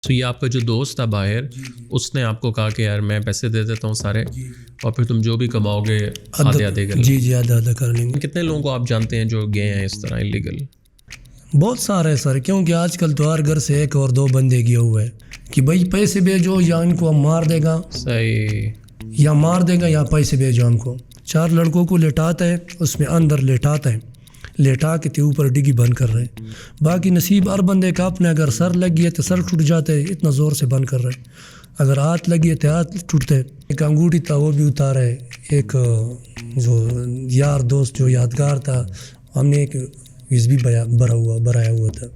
تو یہ آپ کا جو دوست تھا باہر، اس نے آپ کو کہا کہ یار میں پیسے دے دیتا ہوں سارے، اور پھر تم جو بھی کماؤ گے آدھے آدھے کر لیں؟ جی آدھا کر لیں گے۔ کتنے لوگوں کو آپ جانتے ہیں جو گئے ہیں اس طرح انلیگل؟ بہت سارے سر، کیونکہ آج کل تو ہر گھر سے ایک اور دو بندے گئے ہوئے ہیں کہ بھائی پیسے بھیجو یا ان کو ہم مار دے گا، صحیح، یا مار دے گا یا پیسے بھیجو ہم کو۔ 4 لڑکوں کو لٹاتا ہے، اس میں اندر لٹاتا ہے، لیٹا کے تے اوپر ڈگی بند کر رہے ہیں۔ باقی نصیب ہر بندے کا اپنے، اگر سر لگ گیا تو سر ٹوٹ جاتا ہے، اتنا زور سے بند کر رہے ہیں۔ اگر ہاتھ لگی تو ہاتھ ٹوٹتے۔ ایک انگوٹھی تھا وہ بھی اتارا ہے، ایک جو یار دوست جو یادگار تھا، ہم نے ایک ویز بھی برایا ہوا تھا،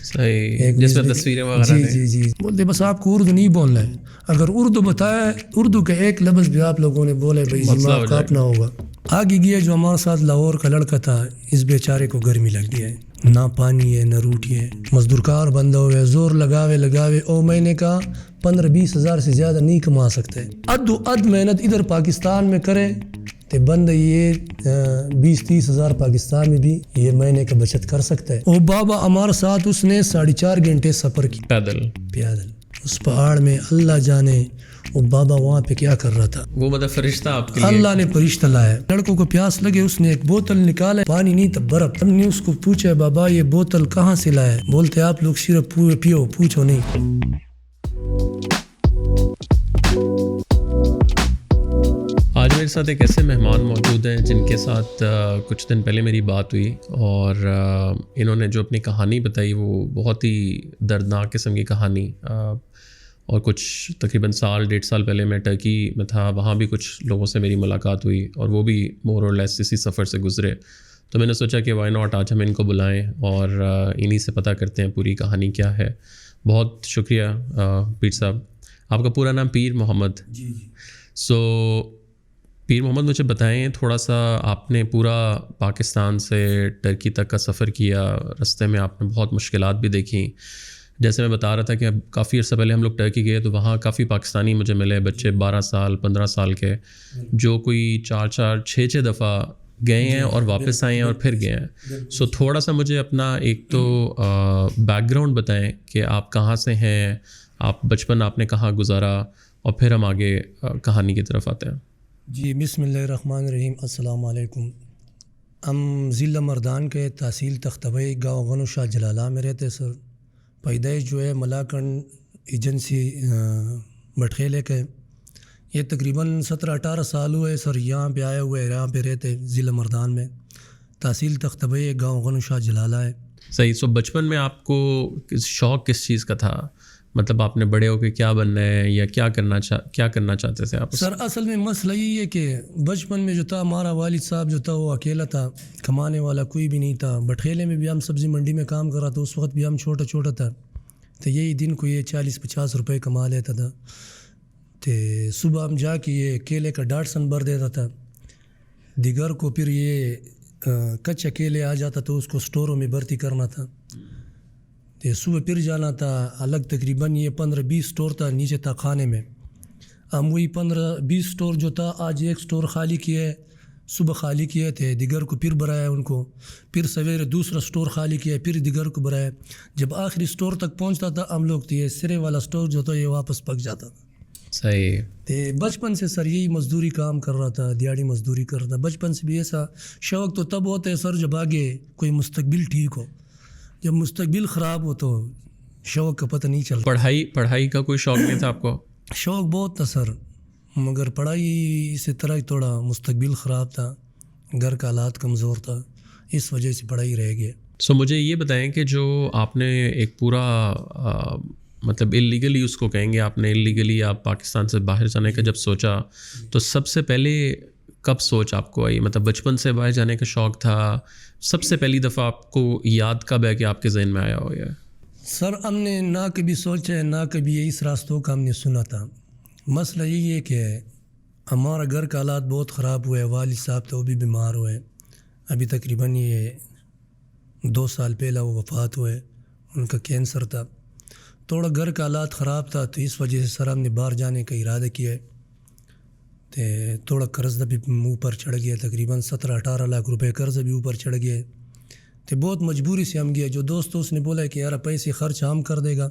صحیح، جس میں تصویریں وغیرہ ہیں۔ جی بولتے بس آپ کو اردو نہیں بولنا ہے، اگر اردو بتایا اردو کا ایک لفظ بھی آپ لوگوں نے بولے بھائی دماغ کا اپنا ہوگا۔ آگے گیا جو ہمارے ساتھ لاہور کا لڑکا تھا، اس بیچارے کو گرمی لگ گیا ہے، نہ پانی ہے نہ روٹی ہے، مزدور کار بندہ ہوئے، زور لگاوے او میں نے کہا 15-20 ہزار سے زیادہ نہیں کما سکتے۔ اد محنت ادھر پاکستان میں کرے تو بندہ یہ 20-30 ہزار پاکستان میں بھی یہ مہینے کا بچت کر سکتا ہے۔ او بابا ہمارے ساتھ اس نے 4.5 گھنٹے سفر کی پیدل اس پہاڑ میں، اللہ جانے وہ بابا وہاں پہ کیا کر رہا تھا۔ وہ مطلب فرشتہ آپ کے لیے، اللہ نے فرشتہ لایا۔ لڑکوں کو پیاس لگے، اس نے ایک بوتل نکالا، پانی نہیں تھا برف۔ ہم نے اس کو پوچھا بابا یہ بوتل کہاں سے لایا؟ بولتے آپ لوگ صرف پیو، پوچھو نہیں۔ آج میرے ساتھ ایک ایسے مہمان موجود ہیں جن کے ساتھ کچھ دن پہلے میری بات ہوئی، اور انہوں نے جو اپنی کہانی بتائی وہ بہت ہی دردناک قسم کی کہانی، اور کچھ تقریباً 1.5 سال پہلے میں ٹرکی میں تھا، وہاں بھی کچھ لوگوں سے میری ملاقات ہوئی اور وہ بھی مور اور لیس اسی سفر سے گزرے۔ تو میں نے سوچا کہ وائی ناٹ آج ہم ان کو بلائیں اور انہی سے پتہ کرتے ہیں پوری کہانی کیا ہے۔ بہت شکریہ پیر صاحب۔ آپ کا پورا نام پیر محمد؟ جی سو پیر محمد، مجھے بتائیں تھوڑا سا، آپ نے پورا پاکستان سے ٹرکی تک کا سفر کیا، رستے میں آپ نے بہت مشکلات بھی دیکھیں۔ جیسے میں بتا رہا تھا کہ اب کافی عرصہ پہلے ہم لوگ ٹرکی گئے تو وہاں کافی پاکستانی مجھے ملے، بچے 12 سال 15 سال کے، جو کوئی 4-6 دفعہ گئے ہیں اور واپس آئے ہیں اور پھر گئے ہیں۔ سو تھوڑا سا مجھے اپنا ایک تو بیک گراؤنڈ بتائیں کہ آپ کہاں سے ہیں، آپ بچپن آپ نے کہاں گزارا، اور پھر ہم آگے کہانی کی طرف آتے ہیں۔ جی بسم اللہ الرحمن الرحیم، السلام علیکم۔ ہم ضلع مردان کے تحصیل تختبئی گاؤں غنو شاہ جلالہ میں رہتے سر۔ پیدائش جو ہے ملاکنڈ ایجنسی بٹخیلے کے، یہ تقریباً 17-18 سال ہوئے سر یہاں پہ آئے ہوئے، یہاں پہ رہتے ضلع مردان میں، تحصیل تختبئی گاؤں غنو شاہ جلالہ ہے۔ صحیح۔ سو بچپن میں آپ کو شوق کس چیز کا تھا؟ مطلب آپ نے بڑے ہو کے کیا بننا ہے یا کیا کرنا چاہتے تھے آپ؟ سر اصل میں مسئلہ یہ ہے کہ بچپن میں جو تھا ہمارا والد صاحب جو تھا وہ اکیلا تھا، کمانے والا کوئی بھی نہیں تھا۔ بٹخیلے میں بھی ہم سبزی منڈی میں کام کر رہا تھا، اس وقت بھی ہم چھوٹا تھا، تو یہی دن کو یہ 40-50 روپے کما لیتا تھا۔ تو صبح ہم جا کے یہ کیلے کا ڈاٹسن بھر دیتا تھا، دیگر کو پھر یہ کچا کیلے آ جاتا تو اس کو سٹوروں میں بھرتی کرنا تھا۔ تو صبح پھر جانا تھا الگ، تقریباً یہ 15-20 سٹور تھا نیچے تھا کھانے میں۔ ہم وہی 15-20 سٹور جو تھا، آج ایک سٹور خالی کیے، صبح خالی کیے تھے، دیگر کو پھر بھرایا ان کو، پھر سویرے دوسرا سٹور خالی کیا، پھر دیگر کو بھرایا۔ جب آخری سٹور تک پہنچتا تھا ہم لوگ تو یہ سرے والا سٹور جو تھا یہ واپس پک جاتا تھا۔ صحیح۔ تو بچپن سے سر یہی مزدوری کام کر رہا تھا، دیہڑی مزدوری کر رہا تھا بچپن سے بھی۔ ایسا شوق تو تب ہوتا ہے سر جب آگے کوئی مستقبل ٹھیک ہو، جب مستقبل خراب ہو تو شوق کا پتہ نہیں چلتا۔ پڑھائی کا کوئی شوق نہیں تھا آپ کو؟ شوق بہت تھا سر، مگر پڑھائی سے طرح تھوڑا مستقبل خراب تھا، گھر کا حالات کمزور تھا، اس وجہ سے پڑھائی رہ گیا۔ سو مجھے یہ بتائیں کہ جو آپ نے ایک پورا مطلب اللیگلی اس کو کہیں گے، آپ نے اللیگلی آپ پاکستان سے باہر جانے کا جب سوچا تو سب سے پہلے کب سوچ آپ کو آئی؟ مطلب بچپن سے باہر جانے کا شوق تھا؟ سب سے پہلی دفعہ آپ کو یاد کب ہے کہ آپ کے ذہن میں آیا ہو یہ؟ سر ہم نے نہ کبھی سوچا ہے، نہ کبھی اس راستوں کا ہم نے سنا تھا۔ مسئلہ یہی ہے کہ ہمارا گھر کا حالات بہت خراب ہوئے، والد صاحب تو وہ بھی بیمار ہوئے، ابھی تقریباً یہ 2 سال پہلا وہ وفات ہوئے، ان کا کینسر تھا۔ تھوڑا گھر کا حالات خراب تھا تو اس وجہ سے سر ہم نے باہر جانے کا ارادہ کیا، تو تھوڑا قرض بھی منہ پر چڑھ گیا، تقریباً 17-18 لاکھ روپے قرض بھی اوپر چڑھ گیا، تو بہت مجبوری سے ہم گئے۔ جو دوست اس نے بولا کہ یار پیسے خرچ ہم کر دے گا،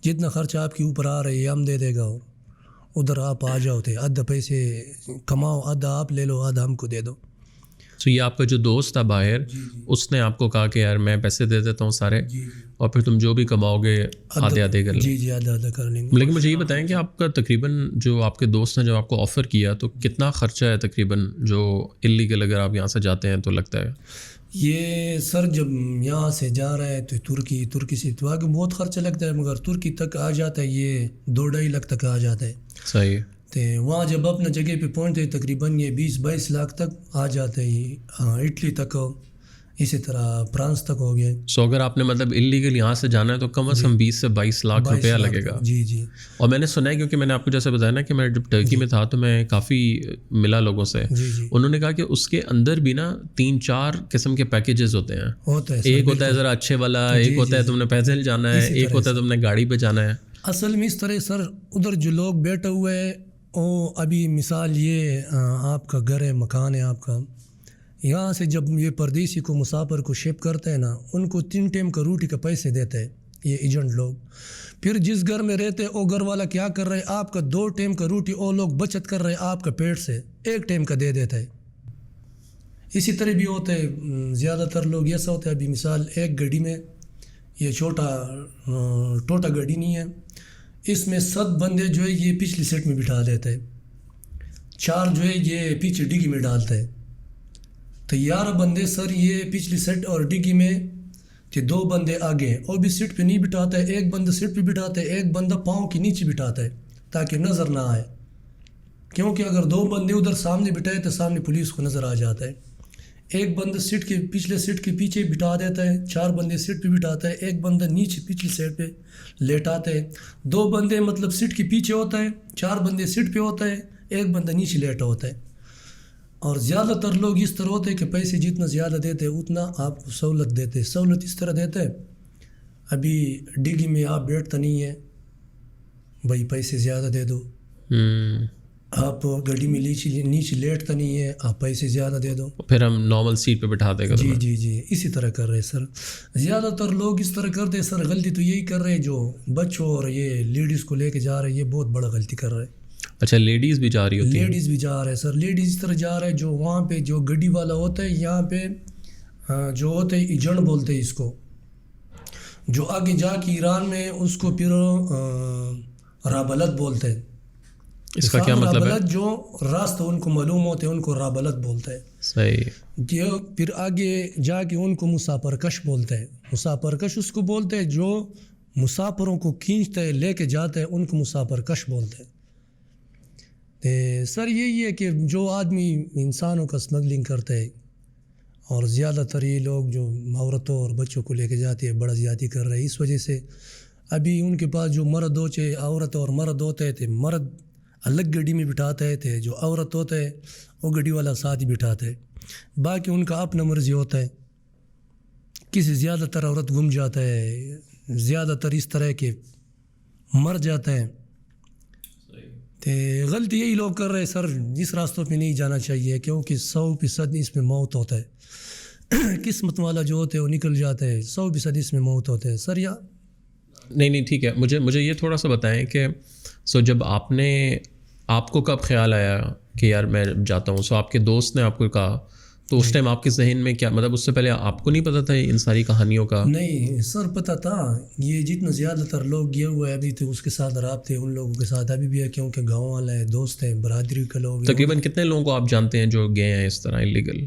جتنا خرچہ آپ کے اوپر آ رہا ہے یہ ہم دے دے گا، اور ادھر آپ آ جاؤ تھے، آدھا پیسے کماؤ، آدھا آپ لے لو، آدھا ہم کو دے دو. تو یہ آپ کا جو دوست تھا باہر، اس نے آپ کو کہا کہ یار میں پیسے دے دیتا ہوں سارے، اور پھر تم جو بھی کماؤ گے آدھے آدھے کر لیں. جی آدھا آدھا کر لیں گے. لیکن مجھے یہ بتائیں کہ آپ کا تقریباً جو آپ کے دوست نے جو آپ کو آفر کیا تو کتنا خرچہ ہے تقریباً جو اللیگل اگر آپ یہاں سے جاتے ہیں تو لگتا ہے؟ یہ سر جب یہاں سے جا رہا ہے تو ترکی سے تو آگے بہت خرچہ لگتا ہے، مگر ترکی تک آ جاتا ہے یہ 2-2.5 لاکھ تک آ جاتا ہے. صحیح. تو وہاں جب اپنا جگہ پہ پہنچتے تقریباً یہ 20-22 لاکھ تک آ جاتا ہے. یہ اٹلی تک، اسی طرح فرانس تک ہو گیا. سو اگر آپ نے مطلب اللیگل یہاں سے جانا ہے تو کم از کم 20 سے 22 لاکھ روپیہ لگے گا. جی. اور میں نے سنا ہے، کیونکہ میں نے آپ کو جیسے بتایا نا کہ میں جب ٹرکی میں تھا تو میں کافی ملا لوگوں سے، انہوں نے کہا کہ اس کے اندر بھی نا 3-4 قسم کے پیکیجز ہوتے ہیں. ایک ہوتا ہے ذرا اچھے والا، ایک ہوتا ہے تم نے پیدل جانا ہے، ایک ہوتا ہے تم نے گاڑی پہ جانا ہے. اصل میں اس طرح سر ادھر جو لوگ بیٹھے ہوئے ہیں، وہ ابھی مثال یہ آپ کا گھر ہے، مکان ہے آپ کا، یہاں سے جب یہ پردیسی کو مسافر کو شپ کرتے ہیں نا، ان کو 3 ٹائم کا روٹی کا پیسے دیتے ہیں یہ ایجنٹ لوگ. پھر جس گھر میں رہتے وہ گھر والا کیا کر رہے، آپ کا 2 ٹائم کا روٹی وہ لوگ بچت کر رہے آپ کا پیٹ سے 1 ٹائم کا دے دیتا ہے. اسی طرح بھی ہوتا ہے، زیادہ تر لوگ ایسا ہوتا ہے، ابھی مثال ایک گاڑی میں، یہ ٹوٹا گاڑی نہیں ہے، اس میں 7 بندے جو ہے یہ پچھلی سیٹ میں بٹھا دیتے ہیں، 4 جو ہے یہ پیچھے ڈگی میں ڈالتے ہیں. تو 11 بندے سر یہ پچھلی سیٹ اور ڈگی میں، کہ 2 بندے آگے اور بھی سیٹ پہ نہیں بٹھاتا ہے، ایک بندہ سیٹ پہ بٹھاتا ہے، ایک بندہ پاؤں کے نیچے بٹھاتا ہے تاکہ نظر نہ آئے، کیونکہ اگر 2 بندے ادھر سامنے بٹھائے تو سامنے پولیس کو نظر آ جاتا ہے. ایک بندہ سیٹ کے پچھلے سیٹ کے پیچھے بٹھا دیتا ہے، 4 بندے سیٹ پہ بٹھاتا ہے، ایک بندہ نیچے پچھلی سیٹ پہ لیٹاتا ہے. 2 بندے مطلب سیٹ کے پیچھے ہوتا ہے، 4 بندے سیٹ پہ ہوتا ہے، ایک بندہ نیچے لیٹا ہوتا ہے. اور زیادہ تر لوگ اس طرح ہوتے ہیں کہ پیسے جتنا زیادہ دیتے اتنا آپ کو سہولت دیتے. سہولت اس طرح دیتے، ابھی ڈگی میں آپ بیٹھتا نہیں ہے بھائی پیسے زیادہ دے دو، آپ گاڑی میں نیچے لیٹتا نہیں ہے، آپ پیسے زیادہ دے دو، پھر ہم نارمل سیٹ پہ بٹھا دیں گے. جی اسی طرح کر رہے سر. زیادہ تر لوگ اس طرح کرتے سر. غلطی تو یہی کر رہے جو بچوں اور یہ لیڈیز کو لے کے جا رہے، یہ بہت بڑا غلطی کر رہے. اچھا لیڈیز بھی جا رہی ہوتی ہیں؟ لیڈیز بھی جا رہے سر. لیڈیز اس طرح جا رہے جو وہاں پہ جو گڈی والا ہوتا ہے، یہاں پہ جو ہوتے ہیں ایجنٹ بولتے ہیں اس کو، جو آگے جا کے ایران میں اس کو پھر رابلت بولتے ہیں. اس کا کیا مطلب ہے؟ رابلت جو راستہ ان کو معلوم ہوتے ہیں ان کو رابلت بولتے ہیں. صحیح. جو پھر آگے جا کے ان کو مسافرکش بولتے ہیں. مسافرکش اس کو بولتے ہیں جو مسافروں کو کھینچتے ہیں لے کے جاتے ہیں، ان کو مسافرکش بولتے ہیں. سر یہی ہے کہ جو آدمی انسانوں کا اسمگلنگ کرتے ہیں، اور زیادہ تر یہ لوگ جو عورتوں اور بچوں کو لے کے جاتے ہیں بڑا زیادتی کر رہے ہیں. اس وجہ سے ابھی ان کے پاس جو مرد ہوتے، عورت اور مرد ہوتے تھے، مرد الگ گاڑی میں بٹھاتے تھے، جو عورت ہوتے ہیں وہ گاڑی والا ساتھ ہی بٹھاتے ہیں. باقی ان کا اپنا مرضی ہوتا ہے. کسی زیادہ تر عورت گم جاتا ہے، زیادہ تر اس طرح کے مر جاتے ہیں. تو غلطی یہی لوگ کر رہے سر. جس راستوں پہ نہیں جانا چاہیے، کیونکہ 100% اس میں موت ہوتا ہے. قسمت والا جو ہوتے ہیں وہ نکل جاتے ہیں، 100% اس میں موت ہوتے ہیں سر. یا نہیں ٹھیک ہے. مجھے یہ تھوڑا سا بتائیں کہ جب آپ کو کب خیال آیا کہ یار میں جاتا ہوں؟ آپ کے دوست نے آپ کو کہا تو اس ٹائم آپ کے ذہن میں کیا، مطلب اس سے پہلے آپ کو نہیں پتا تھا ان ساری کہانیوں کا؟ نہیں سر پتہ تھا. یہ جتنا زیادہ تر لوگ گئے ہوئے ابھی تو اس کے ساتھ رابطے ان لوگوں کے ساتھ ابھی بھی ہے، کیونکہ گاؤں والے ہیں، دوست ہیں، برادری کے لوگ. تقریباً کتنے لوگوں کو آپ جانتے ہیں جو گئے ہیں اس طرح اللیگل؟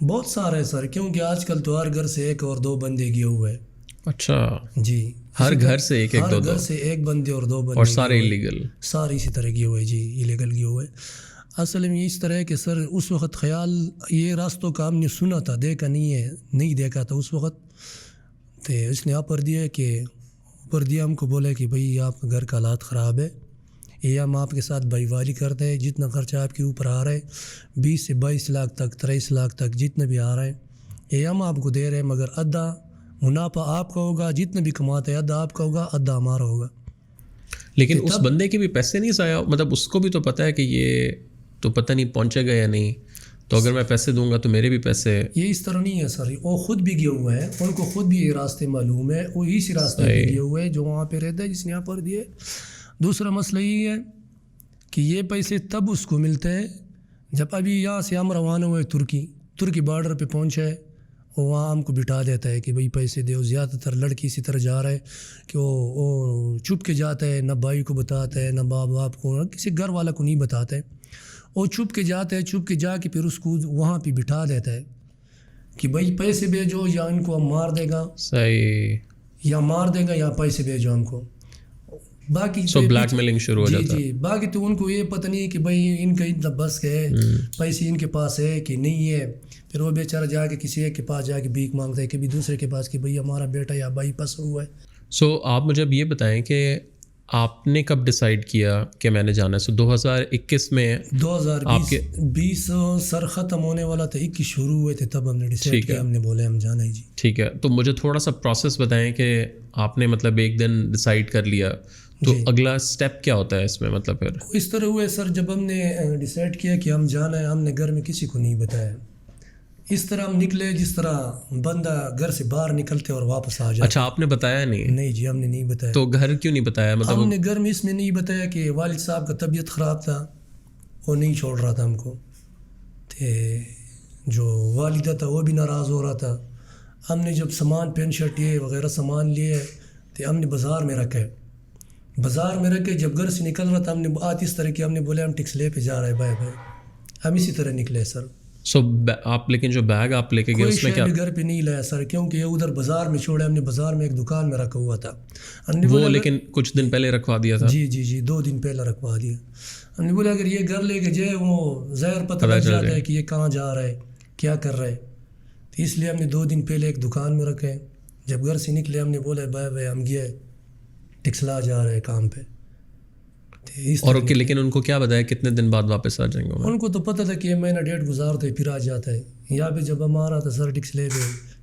بہت سارے سر، کیونکہ آج کل تو ہر گھر سے 1 اور 2 بندے گئے ہوئے. اچھا جی. ہر گھر سے ایک ہر گھر سے 1 بندے اور 2 بندے، اور سارے اللیگل، سارے اسی طرح گئے ہوئے. جی اللیگل گئے ہوئے. اصل میں اس طرح ہے کہ سر اس وقت خیال یہ راستوں کا ہم نے سنا تھا، دیکھا نہیں دیکھا تھا اس وقت. تو اس نے اوپر دیا ہم کو، بولے کہ بھئی آپ گھر کا حالات خراب ہے، یہ ہم آپ کے ساتھ بھائی والی کرتے ہیں. جتنا خرچہ آپ کے اوپر آ رہا ہے 20 سے 22 لاکھ تک، 23 لاکھ تک جتنا بھی آ رہا ہے یہ ہم آپ کو دے رہے ہیں، مگر آدھا منافع آپ کا ہوگا، جتنا بھی کماتے ہیں آدھا آپ کا ہوگا، آدھا ہمارا ہوگا. لیکن اس بندے کے بھی پیسے نہیں ضائع، مطلب اس کو بھی تو پتہ ہے کہ یہ تو پتہ نہیں پہنچے گا یا نہیں، تو اگر میں پیسے دوں گا تو میرے بھی پیسے. یہ اس طرح نہیں ہے سر, وہ خود بھی گئے ہوئے ہیں, ان کو خود بھی یہ راستے معلوم ہے, وہ اسی راستے پہ گئے ہوئے ہیں جو وہاں پہ رہتا ہے جس نے یہاں پر دیے. دوسرا مسئلہ یہ ہے کہ یہ پیسے تب اس کو ملتے ہیں جب ابھی یہاں سے ہم روانہ ہوئے ترکی بارڈر پہ پہنچے, اور وہاں ہم کو بٹھا دیتا ہے کہ بھئی پیسے دو. زیادہ تر لڑکی اسی طرح جا رہا ہے کہ وہ چھپ کے جاتا ہے, نہ بھائی کو بتاتا ہے, نہ باپ کو, نہ کسی گھر والا کو نہیں بتاتا ہے. وہ چھپ کے جاتا ہے, چھپ کے جا کے پھر اس کو وہاں پہ بٹھا دیتا ہے کہ بھئی پیسے بھیجو یا ان کو ہم مار دے گا. صحیح. یا مار دے گا یا پیسے بھیجو ہم کو. باقی بلیک میلنگ شروع ہو جاتا ہے. جی باقی تو ان کو یہ پتہ نہیں کہ بھئی ان کا اتنا بس ہے, پیسے ان کے پاس ہے کہ نہیں ہے. پھر وہ بیچارہ جا کے کسی ایک کے پاس جا کے بھیک مانگتا ہے, کبھی دوسرے کے پاس کہ بھئی ہمارا بیٹا یا بھائی پھنسا ہوا ہے. سو آپ مجھے اب یہ بتائیں کہ آپ نے کب ڈیسائیڈ کیا کہ میں نے جانا ہے؟ سو 2021 میں 2020 سر ختم ہونے والا تھا, 21 شروع ہوئے تھے, تب ہم نے ڈیسائیڈ کیا, ہم نے بولے ہم جانا ہے. جی ٹھیک ہے. تو مجھے تھوڑا سا پروسیس بتائیں کہ آپ نے مطلب ایک دن ڈیسائیڈ کر لیا تو اگلا اسٹیپ کیا ہوتا ہے اس میں؟ مطلب پھر اس طرح ہوئے سر, جب ہم نے ڈیسائیڈ کیا کہ ہم جانا ہے, ہم نے گھر میں کسی کو نہیں بتایا. اس طرح ہم نکلے جس طرح بندہ گھر سے باہر نکلتے اور واپس آ جاتا. اچھا, آپ نے بتایا نہیں؟ نہیں جی, ہم نے نہیں بتایا. تو گھر کیوں نہیں بتایا؟ مطلب ہم نے گھر میں اس میں نہیں بتایا کہ والد صاحب کا طبیعت خراب تھا, وہ نہیں چھوڑ رہا تھا ہم کو. جو والدہ تھا وہ بھی ناراض ہو رہا تھا. ہم نے جب سامان پین شرٹ یہ وغیرہ سامان لیے تو ہم نے بازار میں رکھے. جب گھر سے نکل رہا تھا ہم نے بات اس طرح کی, ہم نے بولے ہم ٹکسلے پہ جا رہے ہیں بھائی. ہم اسی طرح نکلے سر. سو آپ لیکن جو بیگ آپ لے کے گئے اس میں کیا؟ گھر پہ نہیں لایا سر, کیونکہ یہ ادھر بازار میں چھوڑے, ہم نے بازار میں ایک دکان میں رکھا ہوا تھا. وہ لیکن کچھ دن پہلے رکھوا دیا تھا. جی 2 دن پہلے رکھوا دیا. ہم نے بولا اگر یہ گھر لے کے جائے وہ ظاہر پتہ لگ جاتا ہے کہ یہ کہاں جا رہا ہے, کیا کر رہا ہے. تو اس لیے ہم نے 2 دن پہلے ایک دکان میں رکھے. جب گھر سے نکلے ہم نے بولا بھائی ہم گئے ٹکسلا جا رہے کام پہ. اور لیکن ان کو کیا بتایا کتنے دن بعد واپس آ جائیں گے؟ ان کو تو پتہ تھا کہ یہ مہینہ 1.5 گزارتا ہے پھر آ جاتا ہے. یہاں پہ جب ہم آ رہا تھا سر ٹکسلے پہ,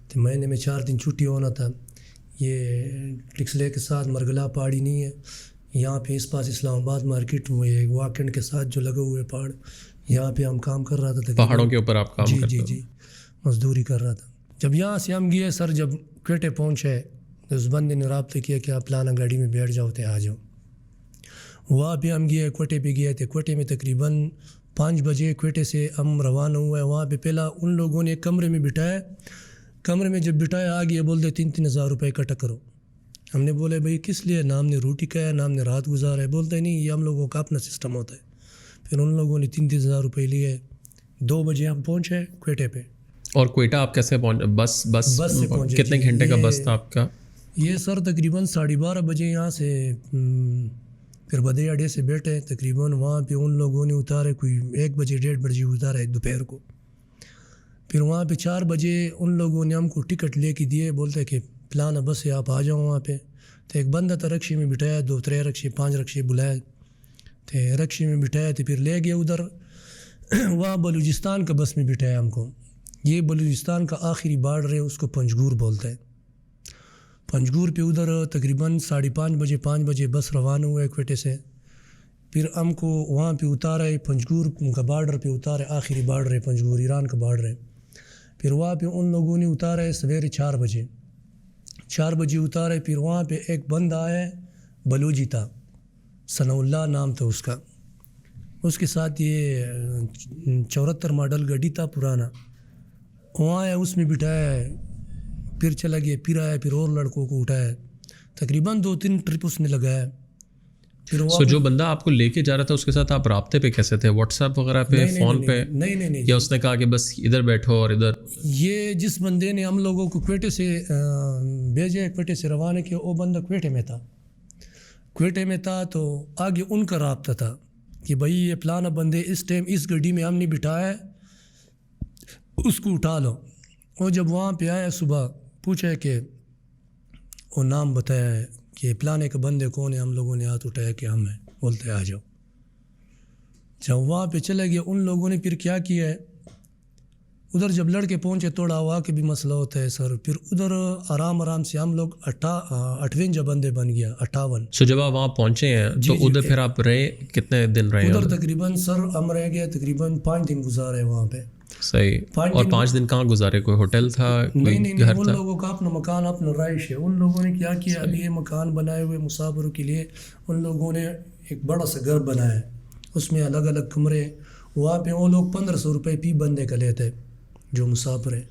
تو مہینے میں 4 دن چھٹی ہونا تھا. یہ ٹکسلے کے ساتھ مرگلا پہاڑی نہیں ہے, یہاں پہ اس پاس اسلام آباد مارکیٹ میں ایک واکنڈ کے ساتھ جو لگے ہوئے پہاڑ, یہاں پہ ہم کام کر رہا تھا. پہاڑوں کے اوپر آپ کام کرتے؟ جی مزدوری کر رہا تھا. جب یہاں سے ہم گئے سر, جب کوئٹے پہنچے تو اس بندے نے رابطہ کیا کہ آپ پلانا گاڑی میں بیٹھ جاؤ, آ جاؤ. وہاں پہ ہم گئے, کوئٹے پہ گئے تھے. کوئٹے میں تقریباً 5 بجے کوئٹے سے ہم روانہ ہوئے. وہاں پہ پہلا ان لوگوں نے ایک کمرے میں بٹھایا. کمرے میں جب بٹھایا آگے بولتے 3-3 ہزار روپے اکٹھا کرو. ہم نے بولے بھائی کس لیے؟ نام نے روٹی کھایا, نام نے رات گزارا ہے. بولتے نہیں, یہ ہم لوگوں کا اپنا سسٹم ہوتا ہے. پھر ان لوگوں نے 3-3 ہزار روپے لیے. 2 بجے ہم پہنچے کوئٹے پہ. اور کوئٹہ آپ کیسے پہنچے؟ بس سے پہنچے. کتنے گھنٹے کا بس تھا آپ کا؟ یہ سر تقریباً 12:30 بجے یہاں سے پھر بدے اڈے سے بیٹھے. تقریباً وہاں پہ ان لوگوں نے اتارے کوئی 1 بجے 1:30 بجے اتارے دوپہر کو. پھر وہاں پہ 4 بجے ان لوگوں نے ہم کو ٹکٹ لے کے دیے. بولتے کہ پلانا بس ہے آپ آ جاؤ وہاں پہ. تو ایک بندہ تھا رکشے میں بٹھایا, 2-3 رکشے 5 رکشے بلائے تو رکشے میں بٹھایا. تو پھر لے گیا ادھر, وہاں بلوچستان کا بس میں بٹھایا ہم کو. یہ بلوچستان کا آخری بارڈر ہے, اس کو پنجگور بولتے ہیں. پنجگور پہ ادھر تقریباً 5:30 بجے بس روانہ ہوئے کوئٹے سے. پھر ہم کو وہاں پہ اتارے, پنجگور کا بارڈر پہ اتارے. آخری بارڈر ہے پنجگور, ایران کا بارڈر ہے. پھر وہاں پہ ان لوگوں نے اتارے سویرے 4 بجے اتارے. پھر وہاں پہ ایک بندہ آیا, بلوچی تھا, ثناء اللہ نام تھا اس کا. اس کے ساتھ یہ 74 ماڈل گاڑی تھا پرانا, وہاں آیا, اس میں بٹھایا ہے. پھر چلا گیا, پھر آیا, پھر اور لڑکوں کو اٹھایا. تقریباً 2-3 ٹرپ اس نے لگایا. پھر جو بندہ آپ کو لے کے جا رہا تھا اس کے ساتھ آپ رابطے پہ کیسے تھے؟ واٹس ایپ وغیرہ پہ, فون پہ؟ نہیں یا اس نے کہا کہ بس ادھر بیٹھو اور ادھر؟ یہ جس بندے نے ہم لوگوں کو کوئٹے سے بھیجے, کوئٹے سے روانہ کیا, وہ بندہ کوئٹے میں تھا. تو آگے ان کا رابطہ تھا کہ بھائی یہ پلانا بندے اس ٹائم اس گاڑی میں ہم نے بٹھایا, اس کو اٹھا لو. وہ جب وہاں پہ آیا صبح پوچھا کہ وہ نام بتایا ہے کہ پلانے کے بندے کون ہے. ہم لوگوں نے ہاتھ اٹھایا کہ ہم ہیں. بولتے آ جاؤ. جب وہاں پہ چلے گئے ان لوگوں نے پھر کیا کیا ہے, ادھر جب لڑکے پہنچے توڑا ہوا کے بھی مسئلہ ہوتا ہے سر. پھر ادھر آرام سے ہم لوگ 58 بندے بن گیا, 58. سو جب آپ وہاں پہنچے ہیں تو ادھر پھر آپ رہے کتنے دن رہے؟ ادھر تقریباً سر ہم رہ گئے تقریباً 5 دن گزارے وہاں پہ. صحیح. اور 5 دن کہاں گزارے؟ کوئی ہوٹل تھا؟ نہیں ان لوگوں کا اپنا مکان اپنا رہائش ہے. ان لوگوں نے کیا کیا ابھی یہ مکان بنائے ہوئے مسافروں کے لیے ان لوگوں نے ایک بڑا سا گھر بنایا ہے, اس میں الگ الگ کمرے. وہاں پہ وہ لوگ 1500 روپے فی بندے کا لیتے جو مسافر ہیں.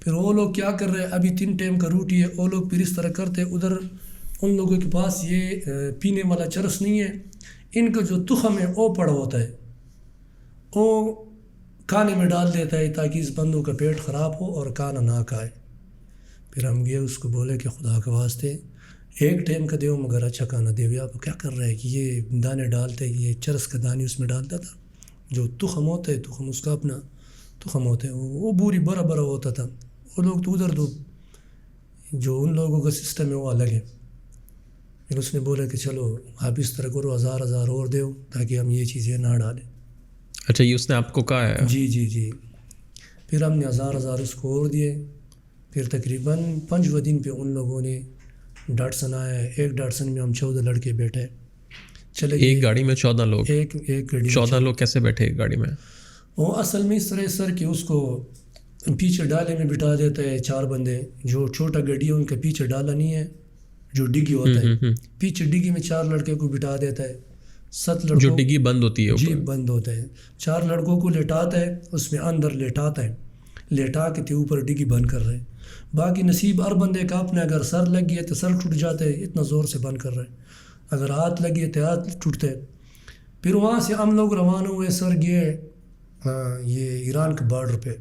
پھر وہ لوگ کیا کر رہے ہیں, ابھی 3 ٹائم کا روٹی ہے, وہ لوگ پھر اس طرح کرتے. ادھر ان لوگوں کے پاس یہ پینے والا چرس نہیں ہے, ان کا جو تخم ہے وہ پڑا ہوتا ہے, وہ کھانے میں ڈال دیتا ہے تاکہ اس بندوں کا پیٹ خراب ہو اور کھانا نہ کھائے. پھر ہم گئے اس کو بولے کہ خدا کے واسطے 1 ٹائم کا دیو مگر اچھا کھانا دیو. آپ کیا کر رہے ہیں کہ یہ دانے ڈالتے, یہ چرس کا دانے اس میں ڈالتا تھا. جو تخم ہوتا ہے تخم اس کا اپنا تخم ہوتا ہے, وہ بوری بڑا بڑا ہوتا تھا. وہ لوگ تو ادھر تو جو ان لوگوں کا سسٹم ہے وہ الگ ہے. پھر اس نے بولا کہ چلو آپ اس طرح کرو 1000 اور دیو تاکہ ہم یہ چیزیں نہ ڈالیں. اچھا, یہ اس نے آپ کو کہا ہے؟ جی. پھر ہم نے 1000 اس کو اور دیے. پھر تقریباً 5 دن پہ ان لوگوں نے ڈاٹسن آیا ہے. ایک ڈاٹسن میں ہم 14 لڑکے بیٹھے. چلے ایک گاڑی میں 14 لوگ؟ ایک گاڑی 14 لوگ کیسے بیٹھے ایک گاڑی میں؟ وہ اصل میں اس طرح سر کہ اس کو پیچھے ڈالے میں بٹھا دیتا ہے 4 بندے. جو چھوٹا گاڑی ہے ان کا پیچھے ڈالا نہیں ہے, جو ڈگی ہوتا ہے پیچھے ڈگی میں 4 لڑکے کو بٹھا دیتا ہے. 7 لڑکوں جو ڈگی بند ہوتی ہے جی بند ہوتا ہے. 4 لڑکوں کو لٹاتا ہے, اس میں اندر لیٹاتا ہے, لیٹا کے تے اوپر ڈگی بند کر رہے. باقی نصیب ہر بندے کا اپنے, اگر سر لگ گیا تو سر ٹوٹ جاتا ہے, اتنا زور سے بند کر رہے. اگر ہاتھ لگ گئے تو ہاتھ ٹوٹتے. پھر وہاں سے ہم لوگ روانہ ہوئے سر گئے یہ ایران کے بارڈر پہ.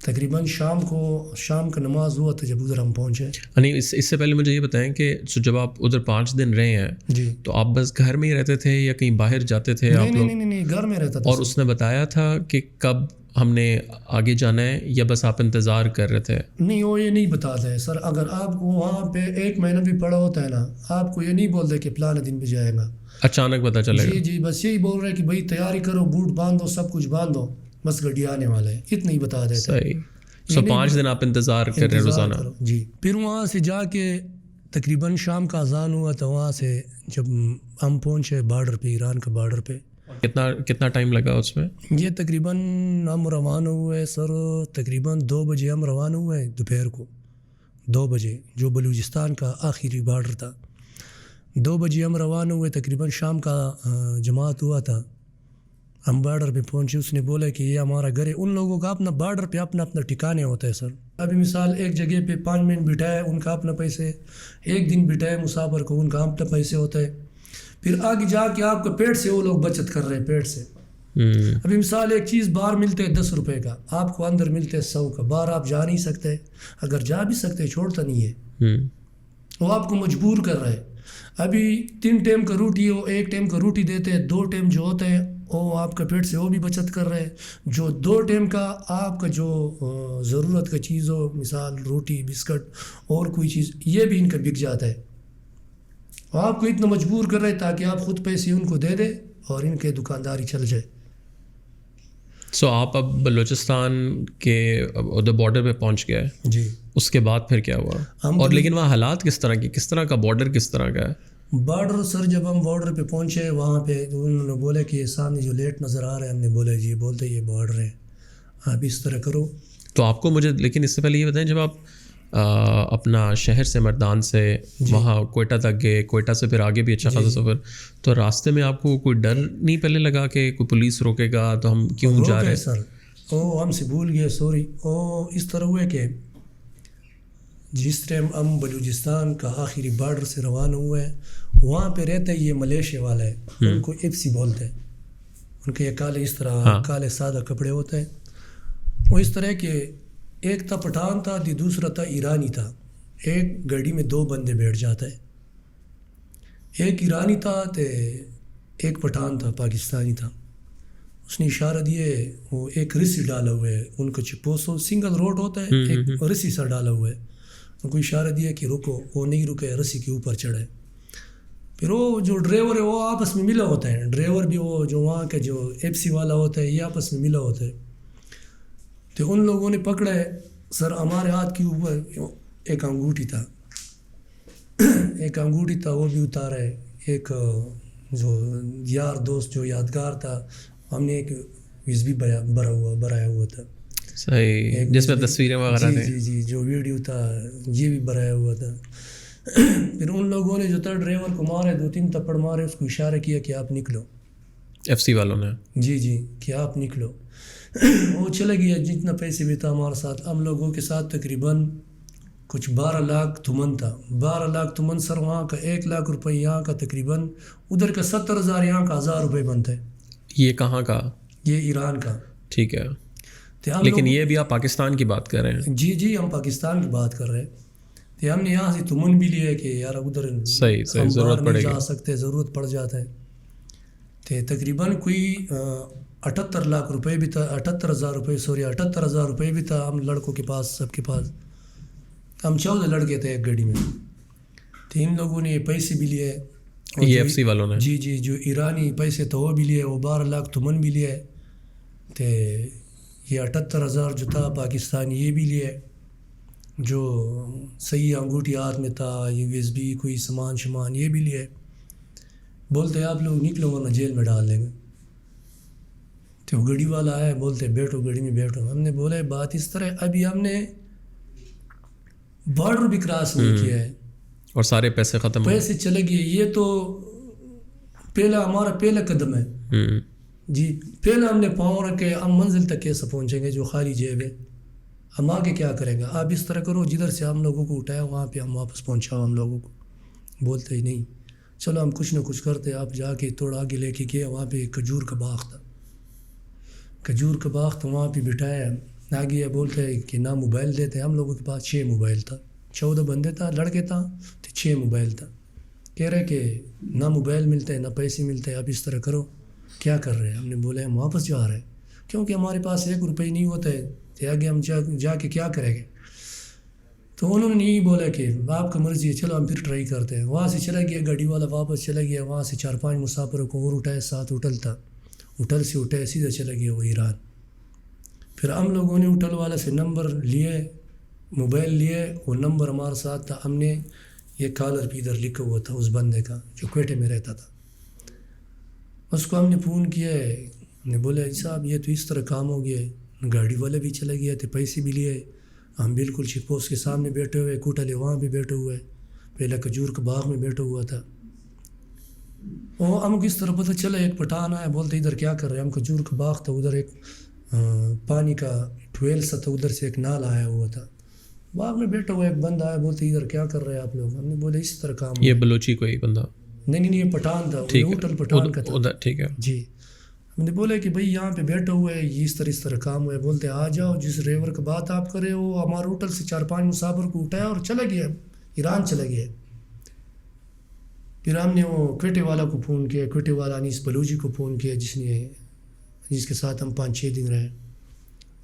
تقریباً شام کا نماز ہوا تھا جب ادھر ہم پہنچے. نہیں, اس سے پہلے مجھے یہ بتائیں کہ جب آپ ادھر 5 دن رہے ہیں جی تو آپ بس گھر میں ہی رہتے تھے یا کہیں باہر جاتے تھے آپ لوگ؟ نہیں گھر میں رہتا تھا. اور اس نے بتایا تھا کہ کب ہم نے آگے جانا ہے یا بس آپ انتظار کر رہے تھے؟ نہیں, وہ یہ نہیں بتاتا ہے سر. اگر آپ کو وہاں پہ 1 مہینہ بھی پڑا ہوتا ہے نا, آپ کو یہ نہیں بولتے کہ فلاں دن پہ جائے گا, اچانک پتہ چلے گا. جی بس یہی بول رہے کہ بھائی تیاری کرو, بوٹ باندھو, سب کچھ باندھو, بس گڈی آنے والا ہے, اتنا ہی بتا دیتے. صحیح. 5 دن آپ انتظار کر رہے ہیں روزانہ؟ جی. پھر وہاں سے جا کے تقریباً شام کا اذان ہوا تو وہاں سے جب ہم پہنچے بارڈر پہ, ایران کا بارڈر پہ. کتنا ٹائم لگا اس میں؟ یہ تقریباً ہم روانہ ہوئے سر تقریباً 2 بجے ہم روانہ ہوئے دوپہر کو 2 بجے, جو بلوچستان کا آخری بارڈر تھا. 2 بجے ہم روانہ ہوئے, تقریباً شام کا جماعت ہوا تھا. ہم بارڈر پہ پہنچے, اس نے بولا کہ یہ ہمارا گھر ہے. ان لوگوں کا اپنا بارڈر پہ اپنا ٹھکانے ہوتا ہے سر. ابھی مثال ایک جگہ پہ 5 منٹ بٹھائے ان کا اپنا پیسے, 1 دن بٹھائے مسافر کو ان کا اپنا پیسے ہوتا ہے. پھر آگے جا کے آپ کو پیٹ سے وہ لوگ بچت کر رہے ہیں, پیٹ سے. ابھی مثال ایک چیز باہر ملتے ہے 10 روپے کا, آپ کو اندر ملتے 100 کا. باہر آپ جا نہیں سکتے, اگر جا بھی سکتے چھوڑتا نہیں ہے, وہ آپ کو مجبور کر رہے ہیں. ابھی 3 ٹائم کا روٹی ہو, 1 ٹائم کا روٹی دیتے ہیں, 2 ٹائم جو ہوتا ہے وہ آپ کا پیٹ سے وہ بھی بچت کر رہے ہیں. جو 2 ٹائم کا آپ کا جو ضرورت کا چیز ہو, مثال روٹی بسکٹ اور کوئی چیز, یہ بھی ان کا بک جاتا ہے. آپ کو اتنا مجبور کر رہے ہیں تاکہ آپ خود پیسے ان کو دے دیں اور ان کے دکانداری چل جائے. آپ اب بلوچستان کے ادھر بارڈر پہ پہنچ گئے جی. اس کے بعد پھر کیا ہوا؟ اور لیکن وہاں حالات کس طرح کا بارڈر کس طرح کا ہے؟ بارڈر سر جب ہم بارڈر پہ پہنچے وہاں پہ انہوں نے بولا کہ یہ سامنے جو لیٹ نظر آ رہا ہے, ہم نے بولا جی, بولتے یہ بارڈر ہے, آپ اس طرح کرو. تو آپ کو مجھے لیکن اس سے پہلے یہ بتائیں, جب آپ اپنا شہر سے مردان سے وہاں کوئٹہ تک گئے, کوئٹہ سے پھر آگے بھی اچھا خاصا سفر, تو راستے میں آپ کو کوئی ڈر نہیں پہلے لگا کہ کوئی پولیس روکے گا تو ہم کیوں جا رہے ہیں؟ سر ہم سے بھول گئے, سوری. اس طرح ہوئے کہ جس ٹائم ہم بلوچستان کا آخری بارڈر سے روانہ ہوئے, وہاں پہ رہتے یہ ملیشیا والا ہے, ان کو ایپسی بولتے ہیں. ان کے یہ کالے اس طرح کالے سادہ کپڑے ہوتے ہیں. وہ اس طرح کہ ایک تھا پٹھان تھا, دوسرا تھا ایرانی تھا. ایک گاڑی میں 2 بندے بیٹھ جاتا ہے, ایک ایرانی تھا تو ایک پٹھان تھا, پاکستانی تھا. اس نے اشارہ دیے, وہ ایک رسی ڈالا ہوا ہے, ان کو چپوسو سنگل روڈ ہوتا ہے, ایک رسی سا ڈالا ہوا ہے. ان کو اشارہ دیا کہ رکو, وہ نہیں رکے, رسی کے اوپر چڑھے. پھر وہ جو ڈرائیور ہے وہ آپس میں ملا ہوتا ہے, ڈرائیور بھی وہ جو وہاں کا جو ایف سی والا ہوتا ہے, یہ آپس میں ملا ہوتا ہے. تو ان لوگوں نے پکڑا ہے سر, ہمارے ہاتھ کے اوپر ایک انگوٹھی تھا, وہ بھی اتارا ہے. ایک جو یار دوست جو یادگار تھا, ہم نے ایک وز بھی بھرایا ہوا تھا. صحیح، جس میں تصویریں وغیرہ جی تھیں. جی جی جو ویڈیو تھا یہ بھی بنایا ہوا تھا. پھر ان لوگوں نے جو تھا ڈرائیور کو مارے 2-3 تھپڑ مارے, اس کو اشارہ کیا کہ آپ نکلو. FC والوں نے. جی جی کہ آپ نکلو. وہ چلے گیا جتنا پیسے بھی تھا ہمارے ساتھ. ہم لوگوں کے ساتھ تقریباً کچھ 12 لاکھ تمن تھا. 12 لاکھ تمن سر وہاں کا 1 لاکھ روپے یہاں کا, تقریباً ادھر کا 70,000 یہاں کا 1,000 روپے بنتا ہے. یہ کہاں کا؟ یہ ایران کا. ٹھیک ہے. تو ہم لیکن لوگ یہ بھی آپ پاکستان کی بات کر رہے ہیں. جی جی ہم پاکستان کی بات کر رہے ہیں. تو ہم نے یہاں سے تمن بھی لیا کہ یار ادھر صحیح ہم ضرورت باہر پڑے نہیں گی. جا سکتے, ضرورت پڑ جاتا ہے. تو تقریباً کوئی 78 لاکھ روپے بھی تھا, 78,000 روپے, 78,000 روپے بھی تھا ہم لڑکوں کے پاس, سب کے پاس. ہم 14 لڑکے تھے ایک گاڑی میں. تو ان لوگوں نے پیسے بھی لیے. یہ FC والوں نے. جی جی جو ایرانی پیسے تو وہ بھی لیے, وہ 12 لاکھ تمن بھی لیے. تو یہ 78,000 جو تھا پاکستانی یہ بھی لیے. جو صحیح انگوٹھی ہاتھ میں تھا, یہ USB کوئی سامان شمان یہ بھی لیے. بولتے آپ لوگ نکلو ورنہ جیل میں ڈال دیں گے. تو وہ گاڑی والا آیا, بولتے بیٹھو گاڑی میں بیٹھو. ہم نے بولا بات اس طرح, ابھی ہم نے بارڈر بھی کراس نہیں کیا ہے اور سارے پیسے ختم ہو گئے. پیسے چلے گئے. یہ تو ہمارا پہلا قدم ہے. جی پہلا ہم نے پاؤں رکھے, ہم منزل تک کیسے پہنچیں گے جو خالی جیب ہے. ہم آگے کیا کریں گے؟ آپ اس طرح کرو جدھر سے ہم لوگوں کو اٹھایا وہاں پہ ہم واپس پہنچاؤ ہم لوگوں کو. بولتے ہی نہیں, چلو ہم کچھ نہ کچھ کرتے. آپ جا کے تھوڑا آگے لے کے گئے, وہاں پہ ایک کھجور کا باغ تھا. کھجور کا باغ تھا, وہاں پہ بٹھایا. آگے بولتے ہیں کہ نہ موبائل دیتے. ہم لوگوں کے پاس 6 موبائل تھا, 14 بندے تھا, لڑکے تھا, تو 6 موبائل تھا. کہہ رہے کہ نہ موبائل ملتے ہیں نہ پیسے ملتے ہیں, آپ اس طرح کرو کیا کر رہے ہیں؟ ہم نے بولے ہم واپس جا رہے ہیں, کیونکہ ہمارے پاس 1 روپے نہیں ہوتا ہے. تو آگے ہم جا کے کیا کریں گے؟ تو انہوں نے یہی بولا کہ آپ کا مرضی ہے, چلو ہم پھر ٹرائی کرتے ہیں. وہاں سے چلا گیا گاڑی والا, واپس چلا گیا. وہاں سے 4-5 مسافروں کو اور اٹھایا, ساتھ ہوٹل تھا, ہوٹل سے اٹھایا سیدھا چلا گیا وہ ایران. پھر ہم لوگوں نے ہوٹل والا سے نمبر لیے, موبائل لیے, وہ نمبر ہمارے ساتھ تھا. ہم نے یہ کالر بھی ادھر لکھا ہوا تھا اس بندے کا جو کوئٹے میں رہتا تھا. اس کو ہم نے فون کیا ہے, ہم نے بولا صاحب یہ تو اس طرح کام ہو گیا ہے. گاڑی والا بھی چلا گیا تھے, پیسے بھی لیے. ہم بالکل چیک پوسٹ کے سامنے بیٹھے ہوئے, کوٹلے وہاں بھی بیٹھے ہوئے, پہلے کھجور کے باغ میں بیٹھا ہوا تھا. وہ ہم کس طرح پتہ چلا, ایک پٹھان آیا, بولتے ادھر کیا کر رہے ہیں؟ ہم کھجور کا باغ تھا, ادھر ایک پانی کا ٹویل سا تھا, ادھر سے ایک نال آیا ہوا تھا, باغ میں بیٹھا ہوا ایک بندہ آیا, بولتے ادھر کیا کر رہے ہیں آپ لوگ؟ ہم نے بولے اس طرح کام. یہ بلوچی کوئی بندہ؟ نہیں یہ پٹھان تھا, ہوٹل پٹھان کا تھا. ٹھیک ہے جی. ہم نے بولا کہ بھائی یہاں پہ بیٹھے ہوئے یہ اس طرح کام ہوا ہے. بولتے آ جاؤ, جس ڈرائیور کا بات آپ کرے ہو ہمارے ہوٹل سے 4-5 مسافر کو اٹھایا اور چلا گیا, ایران چلا گیا. پھر ہم نے وہ کوئٹے والا کو فون کیا, کوئٹے والا انیس بلوچی کو فون کیا, جس کے ساتھ ہم 5-6 دن رہے.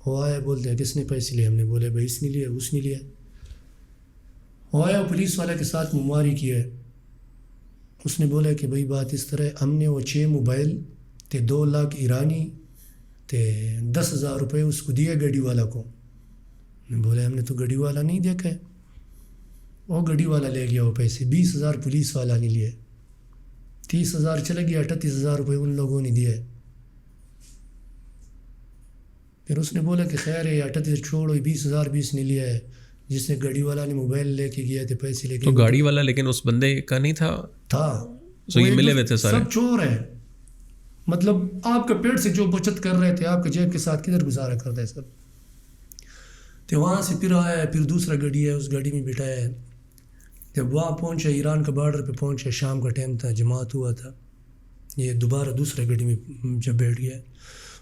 وہ آیا, بولتے ہیں کس نے پیسے لیے؟ ہم نے بولے بھائی اس نے لیا, اس نے لیا. وہ آیا, پولیس والے کے ساتھ مماری کیا. اس نے بولا کہ بھائی بات اس طرح, ہم نے وہ 6 موبائل تے 2 لاکھ ایرانی تے 10,000 روپے اس کو دیا گاڑی والا کو. میں بولے ہم نے تو گاڑی والا نہیں دیکھا ہے. وہ گاڑی والا لے گیا وہ پیسے, 20,000 پولیس والا نے لیے, 30,000 چلے گیا, 38,000 روپے ان لوگوں نے دیے. پھر اس نے بولا کہ خیر ہے 38 چھوڑو, 20,000 بھی اس نے لیا ہے, جس نے گاڑی والا نے موبائل لے کے گیا تھے پیسے لے کے. تو گاڑی والا لیکن اس بندے کا نہیں تھا. تو یہ ملے ہوئے تھے سارے, سب چور ہیں. مطلب آپ کا پیٹ سے جو بچت کر رہے تھے آپ کے جیب کے ساتھ کدھر گزارا کرتے سب. تو وہاں سے پھر آیا, پھر دوسرا گاڑی ہے, اس گاڑی میں بٹھایا. جب وہاں پہنچا, ایران کا بارڈر پہ پہنچا, شام کا ٹائم تھا, جماعت ہوا تھا. یہ دوبارہ دوسرا گاڑی میں جب بیٹھ گیا,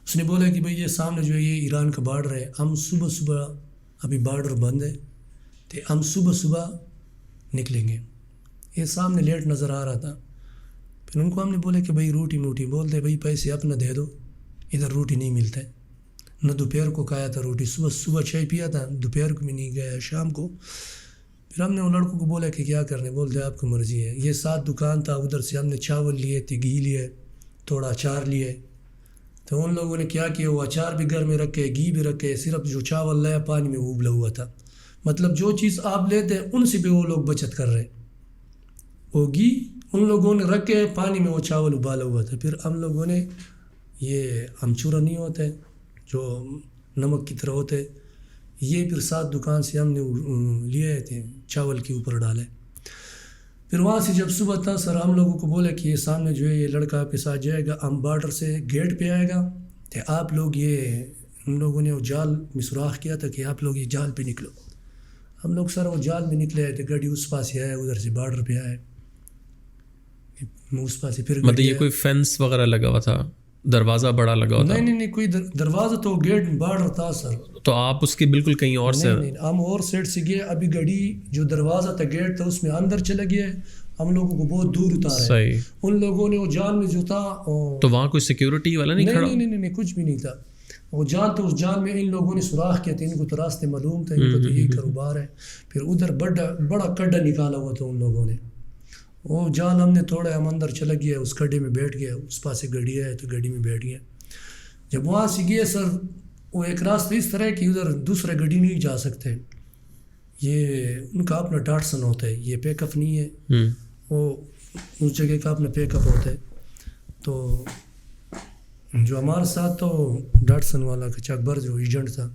اس نے بولا کہ بھئی یہ سامنے جو ہے یہ ایران کا بارڈر ہے, ہم صبح ابھی بارڈر بند ہے تو ہم صبح نکلیں گے. یہ سامنے لیٹ نظر آ رہا تھا. پھر ان کو ہم نے بولے کہ بھئی روٹی موٹی, بولتے بھئی پیسے اپنا دے دو, ادھر روٹی نہیں ملتا ہے. نہ دوپہر کو کھایا تھا روٹی, صبح چائے پیا تھا, دوپہر کو بھی نہیں گیا, شام کو. پھر ہم نے ان لڑکوں کو بولا کہ کیا کرنے, بولتے آپ کی مرضی ہے. یہ 7 دکان تھا, ادھر سے ہم نے چاول لیے تھے, گھی لیے, تھوڑا اچار لیے. تو ان لوگوں نے کیا کیا, وہ اچار بھی گھر میں رکھے, گھی بھی رکھے, صرف جو چاول لایا پانی میں ابلا ہوا تھا. مطلب جو چیز آپ لیتے ان سے بھی وہ لوگ بچت کر رہے. وہ گھی ان لوگوں نے رکھ کے پانی میں وہ چاول ابالا ہوا تھا. پھر ہم لوگوں نے یہ امچورا نہیں ہوتا ہے جو نمک کی طرح ہوتے. یہ پھر 7 دکان سے ہم نے لیے تھے, چاول کے اوپر ڈالے. پھر وہاں سے جب صبح تھا سر, ہم لوگوں کو بولے کہ یہ سامنے جو ہے یہ لڑکا آپ کے ساتھ جائے گا, ہم بارڈر سے گیٹ پہ آئے گا, کہ آپ لوگ یہ ان لوگوں نے وہ جال میں سوراخ کیا تھا کہ آپ لوگ یہ جال پہ نکلو. ہم لوگ سر وہ جال میں نکلے تھے, گاڑی اس پاس سے آئے, ادھر سے بارڈر پہ آئے, اس پاس سے پھر مطلب یہ کوئی فینس وغیرہ لگا ہوا تھا, دروازہ بڑا لگا ہوا تھا؟ نہیں کوئی دروازہ تو گیٹ بارڈر تھا سر. تو آپ اس کے بالکل کہیں اور سے؟ نہیں ہم اور سائڈ سے گئے, ابھی گاڑی جو دروازہ تھا گیٹ تھا اس میں اندر چلا گیا, ہم لوگوں کو بہت دور اتارا. صحیح. ان لوگوں نے وہ جال میں جو تھا تو وہاں کوئی سیکیورٹی والا نہیں کھڑا؟ نہیں کچھ بھی نہیں تھا. وہ جال تو اس جال میں ان لوگوں نے سوراخ کیا تھا, ان کو تو راستے معلوم تھا, ان کو تو یہی کاروبار ہے. پھر ادھر بڑا کڈا نکالا ہوا تھا ان لوگوں نے, وہ جال ہم نے توڑا, ہم اندر چلا گیا, اس کڈے میں بیٹھ گیا, اس پاس سے گاڑی آئے تو گاڑی میں بیٹھ گیا. جب وہاں سے گئے سر, وہ ایک راستہ اس طرح ہے کہ ادھر دوسرے گاڑی نہیں جا سکتے, یہ ان کا اپنا ڈاٹسن ہوتا ہے, یہ پیک اپ نہیں ہے, وہ اس جگہ کا اپنا پیک اپ ہوتا ہے. تو جو ہمارے ساتھ تو ڈاٹسن والا کا اکبر جو ایجنٹ تھا,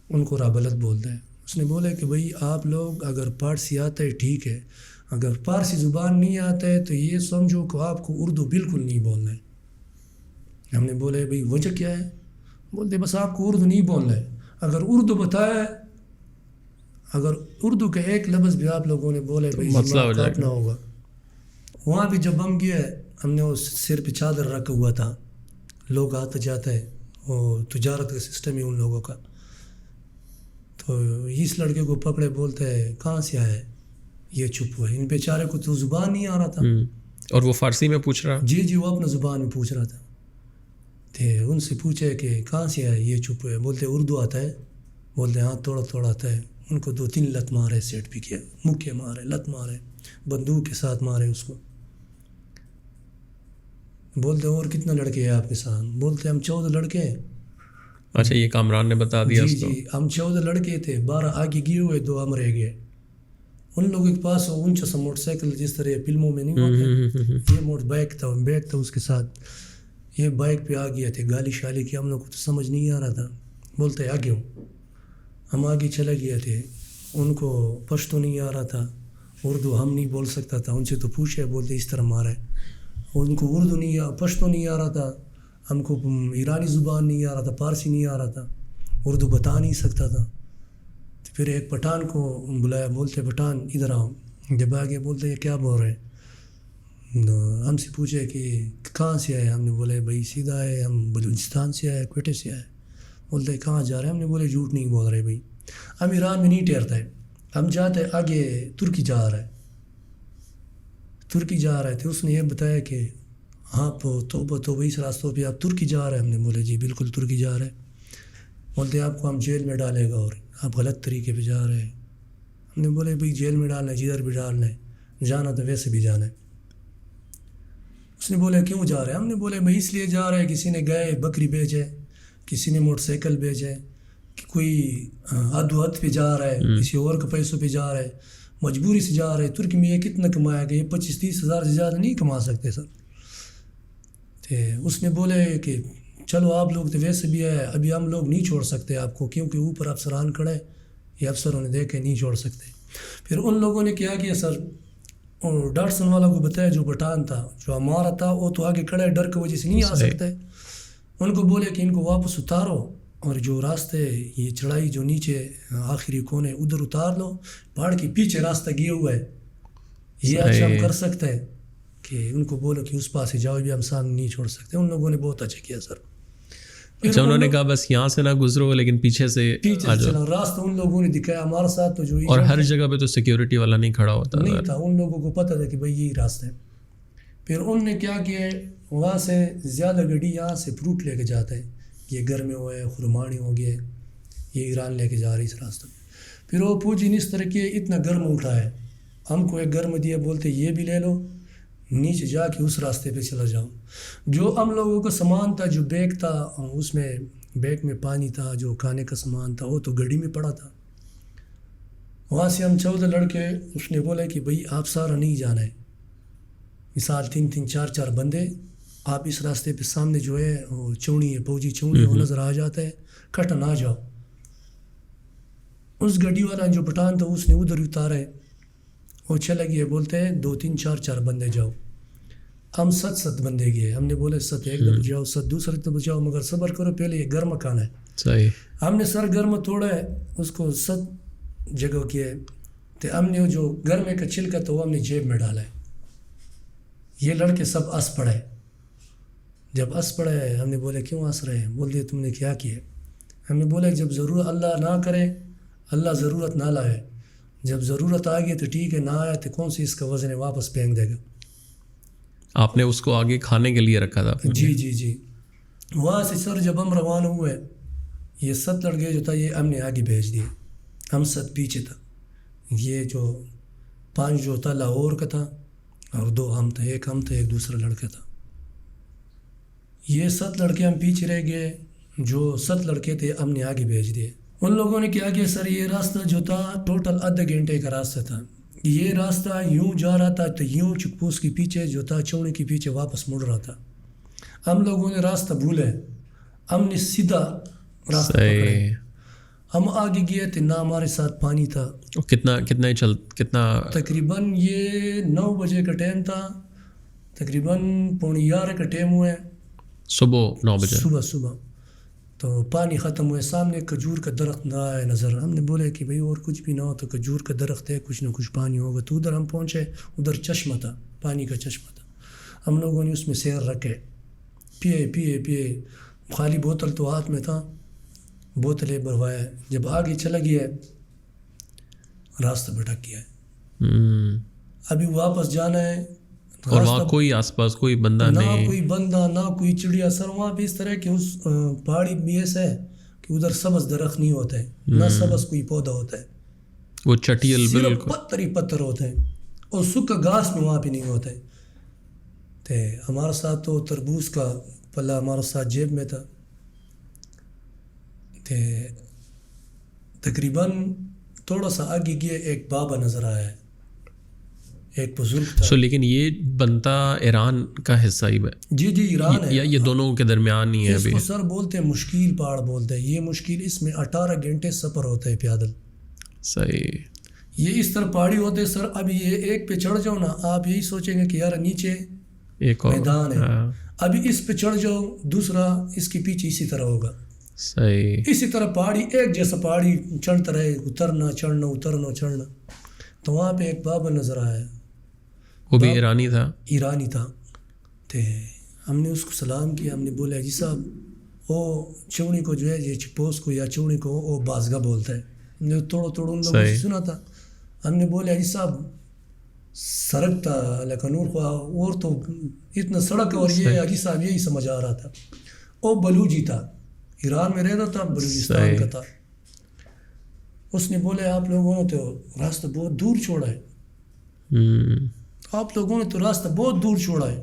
ان کو رابلت بولتا ہے. اس نے بولا کہ بھائی آپ لوگ اگر پارسی آتا ہے ٹھیک ہے, اگر پارسی زبان نہیں آتا ہے تو یہ سمجھو کہ آپ کو اردو بالکل نہیں بولنا ہے. ہم نے بولا بھائی وجہ کیا ہے؟ بولتے بس آپ کو اردو نہیں بولنا ہے. اگر اردو بتایا, اگر اردو کا ایک لفظ بھی آپ لوگوں نے بولے بھائی مسئلہ ہو جائے کاٹنا ہوگا. وہاں پہ جب ہم گئے, ہم نے وہ سر پہ چادر رکھا ہوا تھا, لوگ آتا جاتا ہے, وہ تجارت کا سسٹم ہے ان لوگوں کا. تو اس لڑکے کو پکڑے, بولتے ہیں کہاں سے آئے, یہ چپ ہوا ہے. ان بیچارے کو تو زبان نہیں آ رہا تھا, اور وہ فارسی میں پوچھ رہا؟ جی وہ اپنا زبان میں پوچھ رہا تھا. تھے ان سے پوچھے کہ کہاں سے آئے, یہ چپ ہوئے. بولتے اردو آتا ہے, بولتے ہاں تھوڑا آتا ہے. ان کو 2-3 لت مارے, سیٹ بھی کیا, مکے مارے, لت مارے, بندوق کے ساتھ مارے اس کو. بولتے اور کتنے لڑکے ہیں آپ کے ساتھ؟ بولتے ہم 14 لڑکے ہیں. اچھا یہ کامران نے بتا دیا اس کو؟ جی ہم 14 لڑکے تھے, 12 آگے گئے ہوئے, 2 ہم رہ گئے. ان لوگوں کے پاس اونچا سا موٹر سائیکل جس طرح فلموں میں نہیں ہوتے, یہ موٹر بائک تھا اس کے ساتھ. یہ بائک پہ آ گیا تھے, گالی شالی کی, ہم لوگ کو تو سمجھ نہیں آ رہا تھا. بولتے آگے ہوں, ہم آگے چلے گئے تھے. ان کو پشتو نہیں آ رہا تھا, اردو ہم نہیں بول سکتا تھا. ان سے تو پوچھے, بولتے اس طرح مارا ہے. ان کو اردو نہیں پشتو نہیں آ رہا تھا, ہم کو ایرانی زبان نہیں آ رہا تھا, پارسی نہیں آ رہا تھا, اردو بتا نہیں سکتا تھا. تو پھر ایک پٹھان کو بلایا, بولتے پٹھان ادھر آؤ. جب آگے بولتے یہ کیا بول رہے ہیں, ہم سے پوچھے کہ کہاں سے آئے. ہم نے بولے بھائی سیدھا آئے, ہم بلوچستان سے آئے, کوئٹے سے آئے. بولتے کہاں جا رہے ہیں؟ ہم نے بولے جھوٹ نہیں بول رہے بھائی, ہم ایران میں نہیں ٹھہرتا ہے, ہم جاتے آگے ترکی جا رہا ہے, ترکی جا رہے تھے. اس نے یہ بتایا کہ آپ تو اس راستوں پہ آپ ترکی جا رہے ہیں. ہم نے بولے جی بالکل ترکی جا رہے ہیں. بولتے آپ کو ہم جیل میں ڈالے گا, اور آپ غلط طریقے پہ جا رہے ہیں. ہم نے بولے بھائی جیل میں ڈالنا ہے, جدھر بھی ڈالنا ہے, جانا تو ویسے بھی جانا ہے. اس نے بولے کیوں جا رہے ہیں؟ ہم نے بولے بھائی اس لیے جا رہے ہیں, کسی نے گائے بکری بیچے, کسی نے موٹر سائیکل بیچے, کہ کوئی ادوت پہ جا رہا ہے, کسی اور کے پیسوں پہ جا رہا ہے, مجبوری سے جا رہے ہیں. ترکی میں یہ کتنا کمایا گیا, یہ 25-30 ہزار سے زیادہ نہیں کما سکتے سر. اس نے بولے کہ چلو آپ لوگ تو ویسے بھی ہے, ابھی ہم لوگ نہیں چھوڑ سکتے آپ کو, کیونکہ اوپر افسران کھڑے, یہ افسروں نے دیکھے نہیں چھوڑ سکتے. پھر ان لوگوں نے کیا کیا سر, ڈاٹسن والا کو بتایا, جو پٹھان تھا, جو ہمارا تھا, وہ تو آگے کھڑا ہے, ڈر کی وجہ سے نہیں آ سکتے. ان کو بولے کہ ان کو واپس اتارو, اور جو راستے یہ چڑھائی جو نیچے آخری کونے ادھر اتار لو, پہاڑ کے پیچھے راستہ گیا ہوا ہے, یہ اچھا ہم کر سکتے ہیں. کہ ان کو بولو کہ اس پاس سے جاؤ, بھی ہم سامنے نہیں چھوڑ سکتے. ان لوگوں نے بہت اچھا کیا سر. اچھا انہوں نے کہا بس یہاں سے نہ گزرو, لیکن پیچھے سے چلا راستہ ان لوگوں نے دکھایا. ہمارے ساتھ تو جو اور ہر جگہ پہ تو سیکیورٹی والا نہیں کھڑا ہوتا نہیں تھا, ان لوگوں کو پتہ تھا کہ بھائی یہی راستہ ہے. پھر ان نے کیا کیا, وہاں سے زیادہ گاڑی یہاں سے فروٹ لے کے جاتا ہے, یہ گھر میں ہوئے, خرمانی ہو گئے, یہ ایران لے کے جا رہی اس راستہ میں. پھر وہ پوچھی اس طرح کی اتنا گرم اٹھا ہے, ہم کو ایک گرم دیا, بولتے یہ بھی لے لو, نیچے جا کے اس راستے پہ چلا جاؤ. جو ہم لوگوں کا سامان تھا, جو بیگ تھا, اس میں بیگ میں پانی تھا, جو کھانے کا سامان تھا, وہ تو گاڑی میں پڑا تھا. وہاں سے ہم 14 لڑکے, اس نے بولا کہ بھائی آپ سارا نہیں جانا ہے, مثال 3-3 4-4 بندے آپ اس راستے پہ سامنے جو ہے وہ چوڑی ہے، فوجی چوڑی ہے، وہ نظر آ جاتا ہے، کھٹا نہ جاؤ. اس گڈی والا جو پٹھان تھا اس نے ادھر اتارا ہے، وہ چلا گیا، بولتے ہیں 2 3 4 4 بندے جاؤ. ہم 7 بندے گئے. ہم نے بولے 7 ایک دفعہ جاؤ، 7 دوسرے دفعہ جاؤ، مگر صبر کرو، پہلے یہ گرم کھانا ہے. صحیح. ہم نے سر گرم توڑا ہے، اس کو 7 جگہ کیا ہے، تو ہم نے جو گرمے کا چھلکا تھا وہ ہم نے جیب میں ڈالا ہے. یہ لڑکے سب ہنس پڑے. جب ہنس پڑے ہم نے بولے کیوں ہنس رہے ہیں؟ بولتے تم نے کیا کیا؟ ہم نے بولے جب ضرورت اللہ نہ کرے، اللہ ضرورت نہ لائے، جب ضرورت آ گئی تو ٹھیک ہے، نہ آیا تو کون سی اس کا وزن ہے، واپس پھینک دے گا. آپ نے اس کو آگے کھانے کے لیے رکھا تھا؟ جی جی جی. وہاں سے سر جب ہم روانہ ہوئے، یہ 7 لڑکے جو تھا یہ ہم نے آگے بھیج دیے، ہم 7 پیچھے تھا. یہ جو 5 جو تھا لاہور کا تھا اور 2 ہم تھے، ایک ہم تھے، ایک دوسرا لڑکا تھا. یہ 7 لڑکے ہم پیچھے رہ گئے، جو 7 لڑکے تھے ہم نے آگے بھیج دیے. ان لوگوں نے کیا کیا سر، یہ راستہ جو تھا ٹوٹل آدھے گھنٹے کا راستہ تھا. یہ راستہ یوں جا رہا تھا تو یوں چک پوس کے پیچھے جو تھا چوڑی کے پیچھے واپس مڑ رہا تھا. ہم لوگوں نے راستہ بھولے، ہم نے سیدھا راستہ پکڑا. ہم آگے گئے تو نہ ہمارے ساتھ پانی تھا. کتنا تقریباً یہ 9 بجے کا ٹائم تھا، تقریباً 11:15 کا ٹائم ہوا ہے، صبح 9 بجے صبح. تو پانی ختم ہوئے. سامنے کھجور کا درخت نہ آیا نظر. ہم نے بولے کہ بھئی اور کچھ بھی نہ ہو تو کھجور کا درخت ہے، کچھ نہ کچھ پانی ہوگا. تو ادھر ہم پہنچے، ادھر چشمہ تھا، پانی کا چشمہ تھا. ہم لوگوں نے اس میں سیر رکھے، پیے. خالی بوتل تو ہاتھ میں تھا، بوتلیں بھروایا. جب آگے چلا گیا راستہ بھٹک گیا ہے، ابھی واپس جانا ہے. اور وہاں کوئی آس پاس کوئی بندہ نہیں، نہ کوئی بندہ، نہ کوئی چڑیا. سر وہاں پہ اس طرح کہ اس پہاڑی بھی ایسا ہے کہ ادھر سبز درخت نہیں ہوتا ہے، نہ سبز کوئی پودا ہوتا ہے، وہ چٹیل صرف پتھر ہی پتھر ہوتے ہیں، اور سکا گھاس میں وہاں پہ نہیں ہوتا ہے. تو ہمارے ساتھ تو تربوز کا پلا ہمارے ساتھ جیب میں تھا. تو تقریباً تھوڑا سا آگے گیا، ایک بابا نظر آیا ہے، ایک بزرگ تھا. لیکن یہ بنتا ایران کا حصہ ہی ہے؟ جی ایران ہے، یا یہ دونوں کے درمیان ہی ہے اس ابھی؟ کو سر بولتے ہیں مشکل پہاڑ بولتے ہیں. یہ مشکل، اس میں 18 گھنٹے سفر ہوتا ہے پیادل. صحیح. یہ اس طرح پہاڑی ہوتے ہیں سر. ابھی یہ ایک پہ چڑھ جاؤ نا، آپ یہی سوچیں گے کہ یار نیچے ایک اور میدان ہے. ابھی اس پہ چڑھ جاؤ، دوسرا اس کے پیچھے اسی طرح ہوگا. صحیح. اسی طرح پہاڑی ایک جیسا پہاڑی چڑھتا رہے، اترنا چڑھنا اترنا چڑھنا. تو وہاں پہ ایک بابا نظر آیا، وہ بھی ایرانی تھا؟ ایرانی تھا. تو ہم نے اس کو سلام کیا. ہم نے بولا جی صاحب، وہ چوڑی کو جو ہے یہ چپوس کو یا چوڑی کو وہ بازگا بولتا ہے. ہم نے توڑ ان لوگوں سے سنا تھا. ہم نے بولا جی صاحب سڑک تھا لیکن اور تو اتنا سڑک اور یہ حاجی صاحب یہی سمجھ آ رہا تھا. وہ بلوچی تھا، ایران میں رہتا تھا، بلوچستان کا تھا. اس نے بولے آپ لوگوں نے تو راستہ بہت دور چھوڑا ہے، آپ لوگوں نے تو راستہ بہت دور چھوڑا ہے.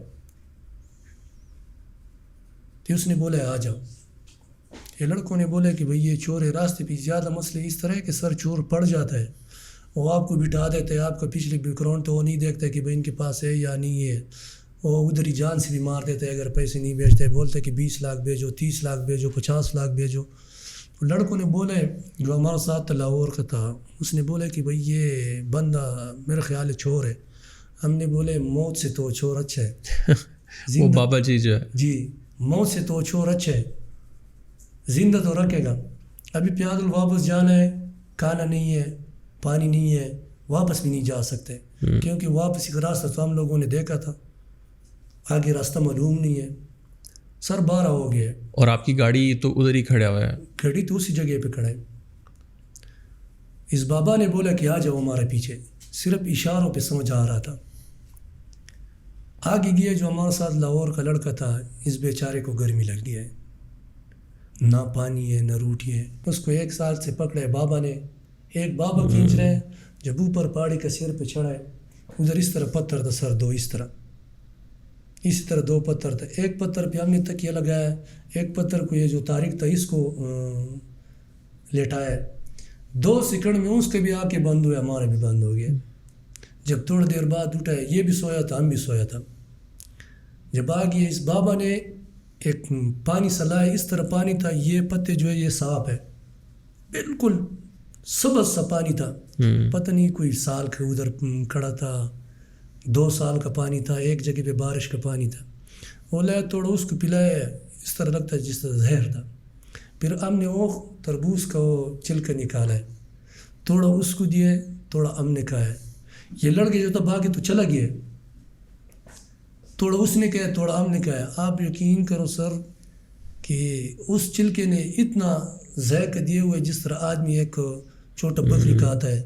تو اس نے بولے آ جاؤ. یہ لڑکوں نے بولے کہ بھئی یہ چور ہے. راستے پہ زیادہ مسئلے اس طرح ہے کہ سر چور پڑ جاتا ہے، وہ آپ کو بٹھا دیتے ہیں، آپ کا پچھلے بیک گراؤنڈ تو وہ نہیں دیکھتے کہ بھئی ان کے پاس ہے یا نہیں ہے. وہ ادھر ہی جان سے بھی مار دیتے اگر پیسے نہیں بھیجتے. بولتے کہ 20 لاکھ بھیجو، 30 لاکھ بھیجو، 50 لاکھ بھیجو. لڑکوں نے بولے جو ہمارے ساتھ لاہور کا تھا، اس نے بولے کہ بھئی یہ بندہ میرے خیال ہے چور ہے. ہم نے بولے موت سے تو چور اچھا ہے. وہ بابا جی جو ہے، جی موت سے تو چور اچھا ہے، زندہ تو رکھے گا. ابھی پیادل واپس جانا ہے، کھانا نہیں ہے، پانی نہیں ہے، واپس بھی نہیں جا سکتے کیونکہ واپس کا راستہ تو ہم لوگوں نے دیکھا تھا، آگے راستہ معلوم نہیں ہے. سر 12 ہو گئے. اور آپ کی گاڑی تو ادھر ہی کھڑا ہوا ہے؟ گاڑی تو اسی جگہ پہ کھڑے. اس بابا نے بولا کہ آ جاؤ ہمارے پیچھے، صرف اشاروں پہ سمجھ آ رہا تھا. آگے گیا جو ہمارے ساتھ لاہور کا لڑکا تھا، اس بیچارے کو گرمی لگ گیا ہے، نہ پانی ہے نہ روٹی ہے. اس کو ایک ساتھ سے پکڑے بابا نے، ایک بابا کھینچ رہے ہیں. جب اوپر پہاڑی کا سر پہ چڑھا ہے، ادھر اس طرح پتھر تھا سر 2، اسی طرح 2 پتھر تھا. ایک پتھر پہ ہم نے تکیہ لگایا، ایک پتھر کو یہ جو طارق تھا اس کو لیٹایا. 2 سیکنڈ میں اس کے بھی آ کے بند ہوئے، ہمارے بھی بند ہو گئے. جب تھوڑی دیر بعد اٹھا ہے، یہ بھی سویا تھا، ہم بھی سویا تھا. جب آگے اس بابا نے ایک پانی سلایا، اس طرح پانی تھا، یہ پتے جو ہے یہ صاف ہے، بالکل سبز سا پانی تھا، پتہ نہیں کوئی سال کا ادھر کھڑا تھا، 2 سال کا پانی تھا، ایک جگہ پہ بارش کا پانی تھا، وہ لایا توڑا اس کو پلایا، اس طرح لگتا ہے جس طرح زہر تھا۔ پھر ہم نے وہ تربوز کا وہ چھلکا نکالا ہے، تھوڑا اس کو دیا، تھوڑا ہم نے کھایا۔ یہ لڑکے جو تھا بھاگے تو چلا گیا، تھوڑا اس نے کہا تھوڑا ہم نے کہا۔ آپ یقین کرو سر کہ اس چھلکے نے اتنا ذائقہ دیے ہوئے جس طرح آدمی ایک چھوٹا بکری کھاتا ہے،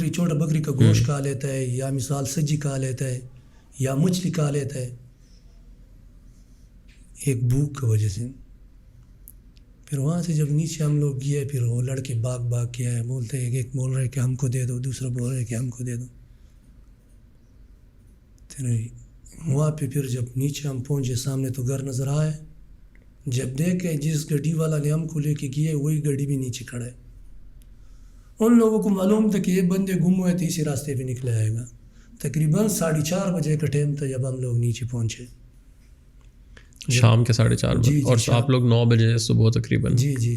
چھوٹا بکری کا گوشت کھا لیتا ہے، یا مثال سجی کھا لیتا ہے، یا مچھلی کھا لیتا ہے، ایک بھوک کی وجہ سے۔ پھر وہاں سے جب نیچے ہم لوگ گئے، پھر وہ لڑکے باغ کے آئے، بولتے ہیں ایک بول رہے کہ ہم کو دے دو، دوسرا بول رہے کہ ہم کو دے دو۔ پھر وہاں پھر جب نیچے ہم پہنچے، سامنے تو گھر نظر آئے، جب دیکھے جس گاڑی والا نے ہم کو لے کے گئے وہی گاڑی بھی نیچے کھڑا ہے۔ ان لوگوں کو معلوم تھا کہ یہ بندے گم ہوئے تھے، اسی راستے پہ نکلے آئے گا۔ تقریباً 4:30 بجے کا ٹائم تھا جب ہم لوگ نیچے پہنچے، شام کے 4:30 بجے، اور آپ لوگ 9 بجے صبح تقریباً؟ جی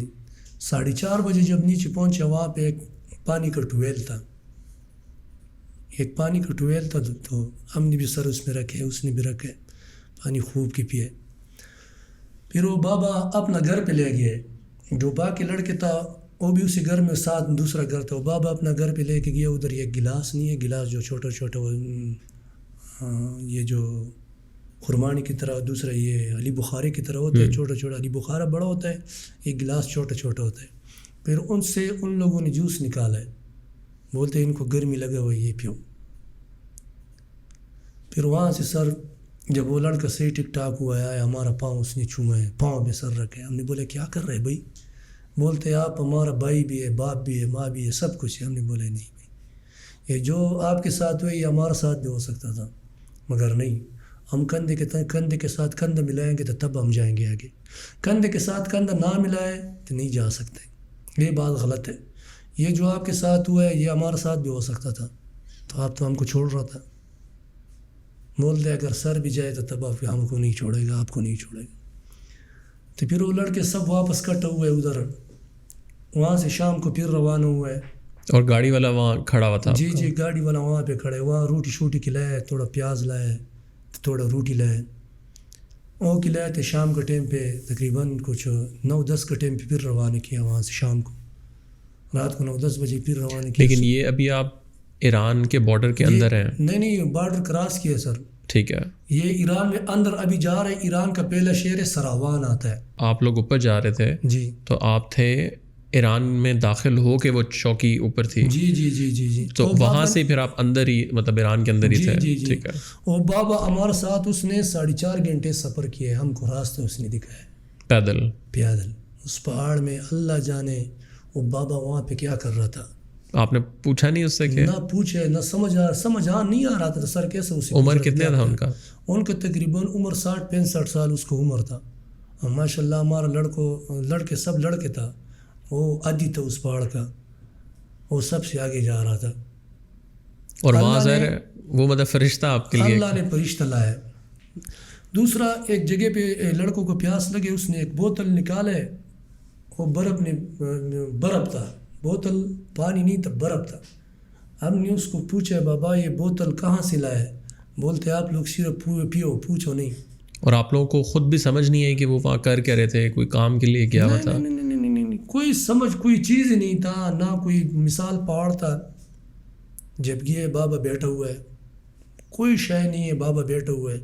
4:30 بجے جب نیچے پہنچے، وہاں پہ ایک پانی کا ٹویل تھا، تو ہم نے بھی سر اس میں رکھے، اس نے بھی رکھے، پانی خوب کی پیے۔ پھر وہ بابا اپنا گھر پہ لے گئے، جو باقی لڑکے تھا وہ بھی اسی گھر میں ساتھ دوسرا گھر تھا، وہ بابا اپنا گھر پہ لے کے گیا۔ ادھر ایک گلاس نہیں ہے، گلاس جو چھوٹا یہ جو خرمانی کی طرح، دوسرا یہ علی بخاری کی طرح ہوتا ہے، چھوٹا علی بخارا بڑا ہوتا ہے، ایک گلاس چھوٹا ہوتا ہے۔ پھر ان سے ان لوگوں نے جوس نکالا ہے، بولتے ہیں ان کو گرمی لگا ہوا یہ پیو۔ پھر وہاں سے سر جب وہ لڑکا صحیح ٹک ٹاک ہوا ہے، ہمارا پاؤں اس نے چوما ہے، پاؤں پہ سر رکھے۔ ہم نے بولے کیا کر رہے بھائی؟ بولتے آپ ہمارا بھائی بھی ہے، باپ بھی ہے، ماں بھی ہے، سب کچھ ہے۔ ہم نے بولے نہیں بھائی، یہ جو آپ کے ساتھ ہوئے یہ ہمارا ساتھ بھی ہو سکتا تھا، مگر نہیں، ہم کندھے کے ساتھ کندھا ملائیں گے تو تب ہم جائیں گے آگے، کندھے کے ساتھ کندھا نہ ملائے تو نہیں جا سکتے، یہ بات غلط ہے۔ یہ جو آپ کے ساتھ ہوا ہے یہ ہمارا ساتھ بھی ہو سکتا تھا، تو آپ تو ہم کو چھوڑ رہا تھا۔ بولتے اگر سر بھی جائے تو تب آپ ہم کو نہیں چھوڑے گا، آپ کو نہیں چھوڑے گا۔ تو پھر وہ لڑکے سب واپس کٹ ہوئے ادھر، وہاں سے شام کو پھر روانہ ہوئے۔ اور گاڑی والا وہاں کھڑا ہوا تھا؟ جی گاڑی والا وہاں پہ کھڑے، وہاں روٹی شوٹی کھلائے، تھوڑا پیاز لائے، تھوڑا روٹی لائے، وہ کھلائے تھے۔ شام کے ٹائم پہ تقریباً کچھ 9-10 کے ٹائم پہ پھر روانہ کیا وہاں سے، شام کو رات کو 9-10 بجے پھر روانہ کیا۔ لیکن یہ ابھی آپ ایران کے بارڈر کے اندر ہیں؟ نہیں، بارڈر کراس کیا سر۔ ٹھیک ہے، یہ ایران میں اندر ابھی جا رہے، ایران کا پہلا شہر ہے سراوان آتا ہے۔ آپ لوگ اوپر جا رہے تھے؟ جی تو آپ تھے ایران میں داخل ہو کے وہ چوکی اوپر تھی؟ جی تو وہاں سے پھر آپ اندر ہی، مطلب ایران کے اندر ہی تھے؟ جی ٹھیک ہے۔ وہ بابا ہمارے ساتھ اس نے 4.5 گھنٹے سفر کیے، ہم کو راستہ اس نے دکھایا پیدل اس پہاڑ میں، اللہ جانے وہ بابا وہاں پہ کیا کر رہا تھا۔ آپ نے پوچھا نہیں اس سے کہ؟ نہ پوچھے، نہ سمجھ نہیں آ رہا تھا سر کیسے اسے۔ عمر کتنے تھا ان کا؟ ان کا تقریباً عمر 60-65 سال اس کو عمر تھا۔ ماشاء اللہ ہمارا لڑکے سب لڑکے تھا، وہ عادی تھا اس پہاڑ کا، وہ سب سے آگے جا رہا تھا۔ اور وہاں ظاہر ہے وہ مطلب فرشتہ آپ کے لیے، اللہ نے فرشتہ لایا۔ دوسرا ایک جگہ پہ لڑکوں کو پیاس لگے، اس نے ایک بوتل نکالے، وہ برف تھا، بوتل پانی نہیں تھا، برف تھا۔ ہم نے اس کو پوچھا بابا یہ بوتل کہاں سے لائے؟ بولتے آپ لوگ صرف پیو، پوچھو نہیں۔ اور آپ لوگوں کو خود بھی سمجھ نہیں ہے کہ وہ وہاں کر کے رہے تھے، کوئی کام کے لیے کیا ہوا تھا؟ نہیں، کوئی سمجھ، کوئی چیز ہی نہیں تھا، نہ کوئی مثال پہاڑ تھا۔ جب یہ بابا بیٹھا ہوا ہے، کوئی شے نہیں ہے، بابا بیٹھا ہوا ہے،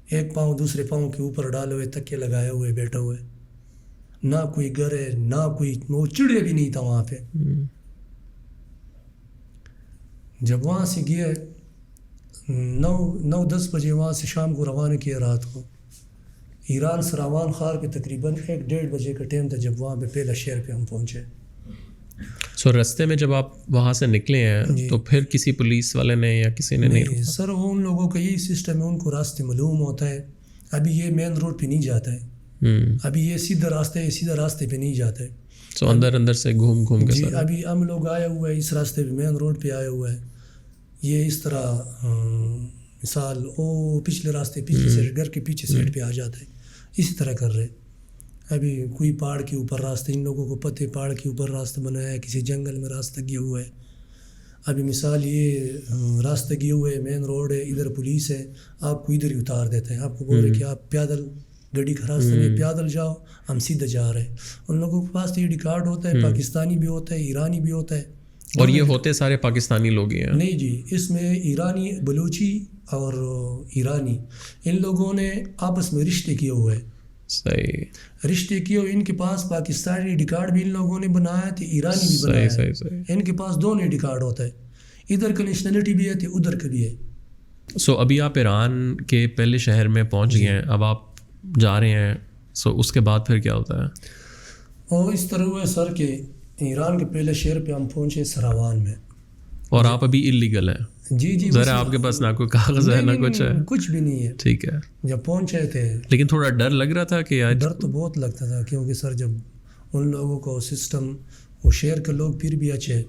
ایک پاؤں دوسرے پاؤں کے اوپر ڈالے ہوئے، تکیے لگائے ہوئے بیٹھا ہوا ہے، نہ کوئی گھر ہے، نہ کوئی، وہ چڑیا بھی نہیں تھا وہاں پہ۔ جب وہاں سے گئے 9-10 بجے وہاں سے شام کو روانہ کیا، رات کو ایران سراوان خار پہ تقریباً 1-1:30 بجے کا ٹائم تھا جب وہاں پہ پہلا شہر پہ ہم پہنچے۔ رستے میں جب آپ وہاں سے نکلے ہیں تو پھر کسی پولیس والے نے یا کسی نے نہیں؟ سر وہ ان لوگوں کا یہی سسٹم ہے، ان کو راستے معلوم ہوتا ہے۔ ابھی یہ مین روڈ پہ نہیں جاتا ہے، ابھی یہ سیدھا راستے پہ نہیں جاتا ہے، اندر سے گھوم کے۔ جی ابھی ہم لوگ آئے ہوئے ہیں اس راستے پہ، مین روڈ پہ آئے ہوئے ہیں، یہ اس طرح مثال وہ پچھلے راستے پچھلے سائڈ گھر کے پیچھے سائڈ پہ آ جاتا ہے. اسی طرح کر رہے. ابھی کوئی پہاڑ کے اوپر راستہ، ان لوگوں کو پتہ ہے پہاڑ کے اوپر راستہ بنایا ہے، کسی جنگل میں راستہ گیا ہوا ہے. ابھی مثال یہ راستہ گیا ہوا ہے، مین روڈ ہے، ادھر پولیس ہے، آپ کو ادھر ہی اتار دیتے ہیں. آپ کو بول رہے کہ آپ پیدل گاڑی کا راستہ نہیں، پیدل جاؤ، ہم سیدھا جا رہے ہیں. ان لوگوں کے پاس آئی ڈی کارڈ ہوتا ہے، پاکستانی بھی ہوتا ہے، ایرانی بھی ہوتا ہے. اور یہ ہوتے سارے پاکستانی لوگ ہی ہیں؟ نہیں جی، اس میں ایرانی، بلوچی اور ایرانی ان لوگوں نے آپس میں رشتے کیے ہوئے. صحیح. رشتے کیے ہوئے. ان کے پاس پاکستانی آئی ڈی کارڈ بھی ان لوگوں نے بنایا تھے، ایرانی بھی بنایا ہے. ان کے پاس دونوں آئی ڈی کارڈ ہوتا ہے، ادھر کا نیشنلٹی بھی ہے تو ادھر کا بھی ہے. سو ابھی آپ ایران کے پہلے شہر میں پہنچ گئے ہیں، اب آپ جا رہے ہیں، سو اس کے بعد پھر کیا ہوتا ہے؟ اور اس طرح ہوا ہے سر کہ ایران کے پہلے شہر پہ ہم پہنچے سراوان میں. اور آپ ابھی اللیگل ہیں؟ جی ذرا آپ کے پاس نہ کوئی کاغذ ہے نہ کچھ ہے؟ کچھ بھی نہیں ہے. ٹھیک ہے. جب پہنچے تھے لیکن تھوڑا ڈر لگ رہا تھا کہ ڈر تو بہت لگتا تھا، کیونکہ سر جب ان لوگوں کو سسٹم، وہ شہر کے لوگ پھر بھی اچھے،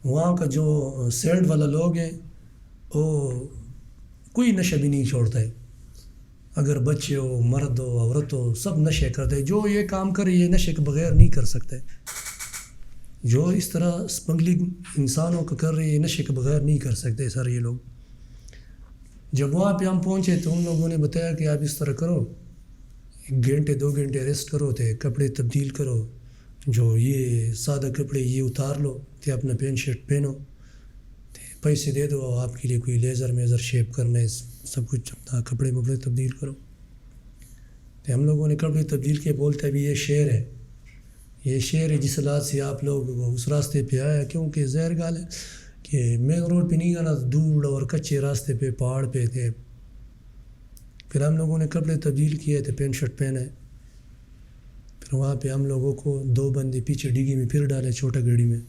وہاں کا جو سیلڈ والا لوگ ہیں وہ کوئی نشہ بھی نہیں چھوڑتا ہے. اگر بچے ہو، مرد ہو، عورت ہو، سب نشے کرتے. جو یہ کام کرے یہ نشے کے بغیر نہیں کر سکتے. جو اس طرح اسمگلنگ انسانوں کا کر رہے ہیں، یہ نشے کے بغیر نہیں کر سکتے سر یہ لوگ. جب وہاں پہ ہم پہنچے تو ان لوگوں نے بتایا کہ آپ اس طرح کرو، 1 گھنٹے 2 گھنٹے ریسٹ کرو، تھے کپڑے تبدیل کرو، جو یہ سادہ کپڑے یہ اتار لو، تھے اپنا پینٹ شرٹ پہنو، پیسے دے دو، آپ کے لیے کوئی لیزر شیپ کرنا ہے، سب کچھ اپنا کپڑے وپڑے تبدیل کرو. تو ہم لوگوں نے کپڑے تبدیل کیے. بولتے ابھی یہ شہر ہے، یہ شہر ہے جس حالات سے آپ لوگ اس راستے پہ آیا، کیونکہ ظاہر گال ہے کہ مین روڈ پہ نہیں گانا، دھول اور کچے راستے پہ پہاڑ پہ تھے. پھر ہم لوگوں نے کپڑے تبدیل کیے تھے، پینٹ شرٹ پہنے. پھر وہاں پہ ہم لوگوں کو 2 بندے پیچھے ڈگی میں پھر ڈالے، چھوٹا گاڑی میں.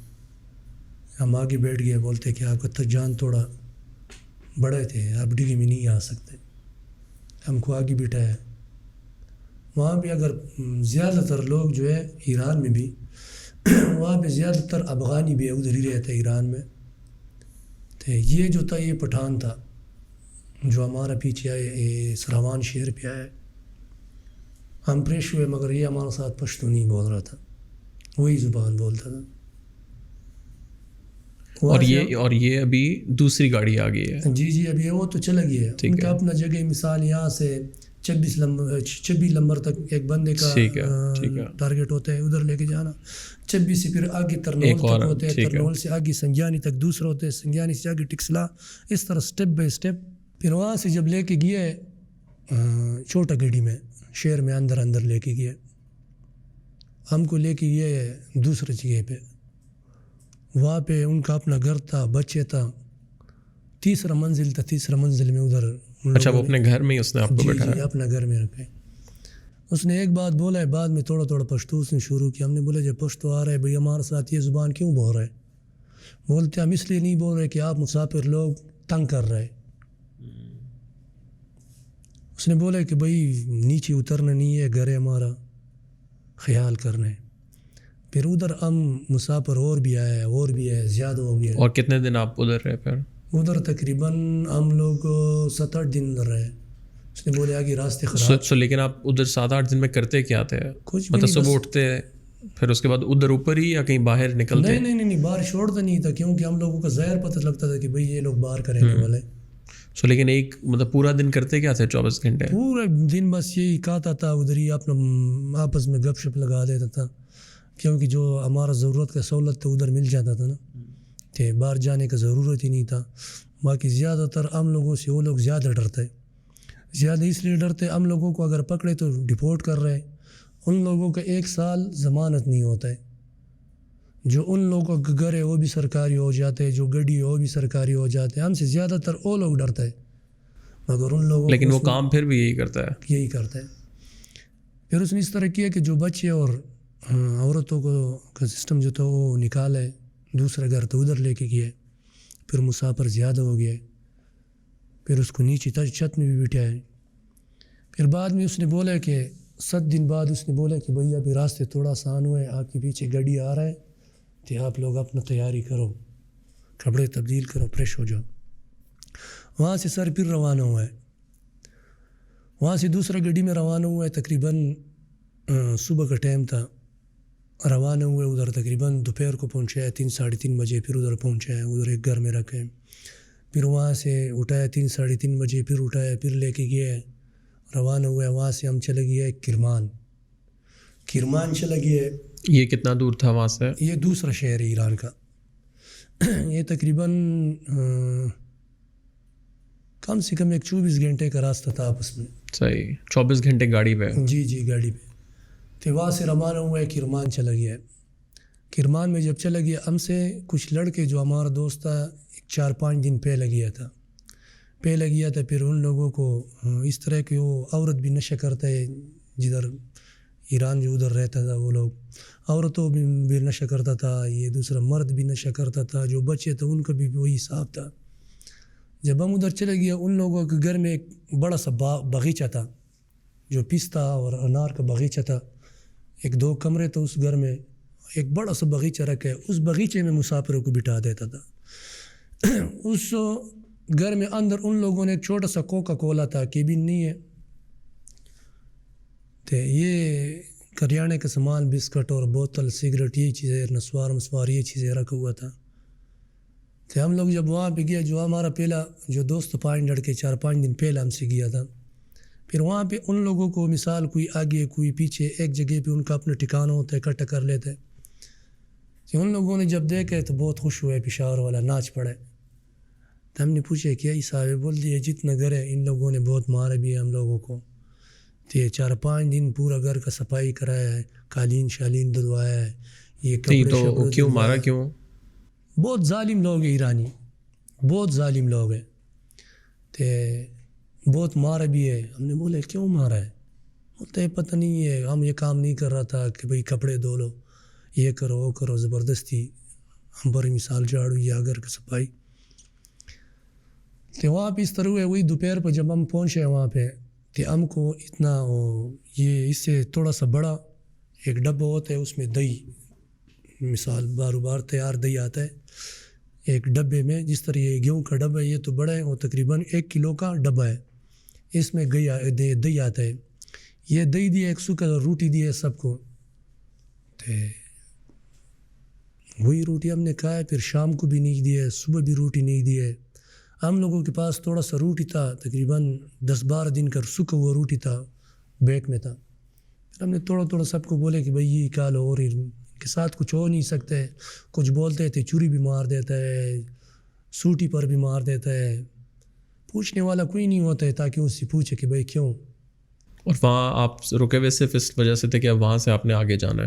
ہم آگے بیٹھ گئے. بولتے کہ آپ کا جان تھوڑا بڑے تھے، آپ ڈگی میں نہیں آ سکتے. ہم کو آگے بٹھایا. وہاں بھی اگر زیادہ تر لوگ جو ہے ایران میں بھی وہاں پہ زیادہ تر افغانی بھی ادھر ہی رہتے ایران میں. تو یہ جو تھا یہ پٹھان تھا جو ہمارا پیچھے آئے، سراوان شہر پہ آئے. ہم فریش ہوئے، مگر یہ ہمارے ساتھ پشتو نہیں بول رہا تھا، وہی زبان بولتا تھا. اور یہ ابھی دوسری گاڑی آ گئی ہے؟ جی ابھی وہ تو چلا گیا ہے. ان کا اپنا جگہ، مثال یہاں سے 26 نمبر تک ایک بندے کا ٹارگیٹ ہوتا ہے، ادھر لے کے جانا. 26 سے پھر آگے ترنول تک ہوتے ہیں، ترنول سے آگے سنگیانی تک دوسرا ہوتے ہیں، سنگیانی سے آگے ٹکسلا، اس طرح سٹیپ بائی سٹیپ. پھر وہاں سے جب لے کے گیا چھوٹا گاڑی میں شہر میں اندر لے کے گیا. ہم کو لے کے گیا دوسرے جگہ پہ. وہاں پہ ان کا اپنا گھر تھا، بچے تھا. تیسرا منزل تھا، تیسرا منزل میں ادھر. اچھا، وہ اپنے گھر میں اس نے آپ کو بٹھایا؟ جی اپنا گھر میں رکھے. اس نے ایک بات بولا ہے، بعد میں تھوڑا پشتو اس نے شروع کیا. ہم نے بولا جب پشتو آ رہا ہے بھئی ہمارے ساتھ یہ زبان کیوں بول رہے؟ بولتے ہم اس لیے نہیں بول رہے کہ آپ مسافر لوگ تنگ کر رہے. اس نے بولا کہ بھئی نیچے اترنا نہیں ہے، گھر ہے ہمارا، خیال کرنا ہے. پھر ادھر ہم مسافر اور بھی آئے، زیادہ ہو گیا. اور کتنے دن آپ ادھر رہے پھر؟ ادھر تقریباً ہم لوگ 7-8 دن ادھر رہے. اس نے بولے آگے راستے خراب. لیکن آپ ادھر 7-8 دن میں کرتے کیا تھے؟ کچھ مطلب صبح اٹھتے پھر اس کے بعد ادھر اوپر ہی یا کہیں باہر نکلتے؟ نہیں باہر چھوڑتا نہیں تھا، کیونکہ ہم لوگوں کا ظاہر پتہ لگتا تھا کہ بھئی یہ لوگ باہر کریں گے والے. لیکن ایک مطلب پورا دن کرتے کیا تھے 24 گھنٹے؟ پورا دن بس یہی کہتا تھا، ادھر ہی اپنا آپس میں گپ شپ لگا دیتا تھا، کیونکہ جو ہمارا ضرورت کا سہولت تھا ادھر مل جاتا تھا نا، کہ باہر جانے کا ضرورت ہی نہیں تھا. باقی زیادہ تر ہم لوگوں سے وہ لوگ زیادہ ڈرتے، زیادہ اس لیے ڈرتے ہم لوگوں کو اگر پکڑے تو ڈپورٹ کر رہے. ان لوگوں کا 1 سال ضمانت نہیں ہوتا ہے. جو ان لوگوں کا گھر ہے وہ بھی سرکاری ہو جاتے، جو گاڑی ہے وہ بھی سرکاری ہو جاتے. ہم سے زیادہ تر وہ لوگ ڈرتے ہیں، مگر ان لوگوں لیکن وہ کام پھر بھی یہی کرتا ہے. پھر اس نے اس طرح کیا کہ جو بچے اور عورتوں کا سسٹم جو تھا وہ نکالے، دوسرا گھر تو ادھر لے کے گئے. پھر مسافر زیادہ ہو گئے، پھر اس کو نیچے چھت میں بھی بٹھائے. پھر بعد میں اس نے بولا کہ 7 دن بعد اس نے بولا کہ بھئی ابھی راستے تھوڑا آسان ہوئے، آپ کے پیچھے گاڑی آ رہا ہے تو آپ لوگ اپنا تیاری کرو، کپڑے تبدیل کرو، فریش ہو جاؤ. وہاں سے سر پھر روانہ ہوا ہے. وہاں سے دوسرا گاڑی میں روانہ ہوا ہے. تقریباً صبح کا ٹائم تھا. روانہ ہوئے ادھر تقریباً دوپہر کو پہنچا ہے 3-3:30 بجے. پھر ادھر پہنچا ہے, ادھر ایک گھر میں رکھے. پھر وہاں سے اٹھایا 3-3:30 بجے. پھر اٹھایا, پھر لے کے گیا, روانہ ہوا ہے. وہاں سے ہم چلے گئے کرمان چلا گیا. یہ کتنا دور تھا وہاں سے؟ یہ دوسرا شہر ہے ایران کا. یہ تقریباً کم سے کم ایک 24 گھنٹے کا راستہ تھا آپس میں. صحیح, 24 گھنٹے گاڑی پہ؟ جی گاڑی پہ. تو وہاں سے روانہ ہوا ہے, کرمان چلا گیا. کرمان میں جب چلا گیا, ہم سے کچھ لڑکے جو ہمارا دوست تھا 4-5 دن پہلے گیا تھا. پھر ان لوگوں کو اس طرح کہ وہ عورت بھی نشہ کرتا ہے جدھر ایران جو ادھر رہتا تھا, وہ لوگ عورتوں بھی نشہ کرتا تھا, یہ دوسرا مرد بھی نشہ کرتا تھا. جو بچے تھے ان کا بھی وہی حساب تھا. جب ہم ادھر چلے گیا, ان لوگوں کے گھر میں ایک بڑا سا باغیچہ تھا, جو پستہ اور انار کا باغیچہ تھا. 1-2 کمرے تو اس گھر میں ایک بڑا سا باغیچہ رکھا ہے. اس باغیچے میں مسافروں کو بٹھا دیتا تھا. اس گھر میں اندر ان لوگوں نے ایک چھوٹا سا کوکا کولا تھا, کیبن نہیں ہے, تو یہ کریانے کا سامان, بسکٹ اور بوتل, سگریٹ, یہ چیزیں, نسوار یہ چیزیں رکھا ہوا تھا. تو ہم لوگ جب وہاں پہ گیا, جو ہمارا پہلا جو دوست 5 لڑکے 4-5 دن پہلے ہم سے گیا تھا, پھر وہاں پہ ان لوگوں کو مثال کوئی آگے کوئی پیچھے ایک جگہ پہ ان کا اپنا ٹھکانہ ہوتا ہے, اکٹھا کر لیتے. تو ان لوگوں نے جب دیکھے تو بہت خوش ہوئے, پشاور والا ناچ پڑے. تو ہم نے پوچھا کیا حساب ہے؟ بول دیے جتنا گھر ہے ان لوگوں نے بہت مارا بھی ہے ہم لوگوں کو. تو یہ 4-5 دن پورا گھر کا صفائی کرایا ہے, قالین شالین دھلوایا ہے, یہ کپڑے تو کیوں مارا کیوں؟ بہت ظالم لوگ ہیں ایرانی, بہت ظالم لوگ ہیں. تو بہت مارا بھی ہے. ہم نے بولے کیوں مارا ہے؟ بولتے ہے پتہ نہیں ہے, ہم یہ کام نہیں کر رہا تھا کہ بھئی کپڑے دھو لو, یہ کرو وہ کرو, زبردستی ہم پر مثال جھاڑو یا گھر کی صفائی. تو وہاں پہ اس طرح ہوئے. وہی دوپہر پہ جب ہم پہنچے وہاں پہ, تو ہم کو اتنا یہ اس سے تھوڑا سا بڑا ایک ڈبہ ہوتا ہے, اس میں دہی مثال بار تیار دہی آتا ہے ایک ڈبے میں. جس طرح یہ گیہوں کا ڈبہ ہے, یہ تو بڑا ہے, وہ تقریباً 1 کلو کا ڈبہ ہے. اس میں دہی آتا ہے. یہ دہی دیا, ایک سوکھا روٹی دی ہے سب کو. تو وہی روٹی ہم نے کھایا. پھر شام کو بھی نہیں دی ہے, صبح بھی روٹی نہیں دی ہے. ہم لوگوں کے پاس تھوڑا سا روٹی تھا, تقریباً 10-12 دن کا سوکھا ہوا روٹی تھا, بیگ میں تھا. پھر ہم نے تھوڑا سب کو بولے کہ بھئی یہ کھا لو, اور ان کے ساتھ کچھ ہو نہیں سکتے. کچھ بولتے تھے چوری بھی مار دیتا ہے, سوٹی پر بھی مار دیتا ہے. پوچھنے والا کوئی نہیں ہوتا ہے تاکہ اس سے پوچھے کہ بھئی کیوں. اور وہاں آپ رکے ہوئے صرف اس وجہ سے تھے کہ اب وہاں سے آپ نے آگے جانا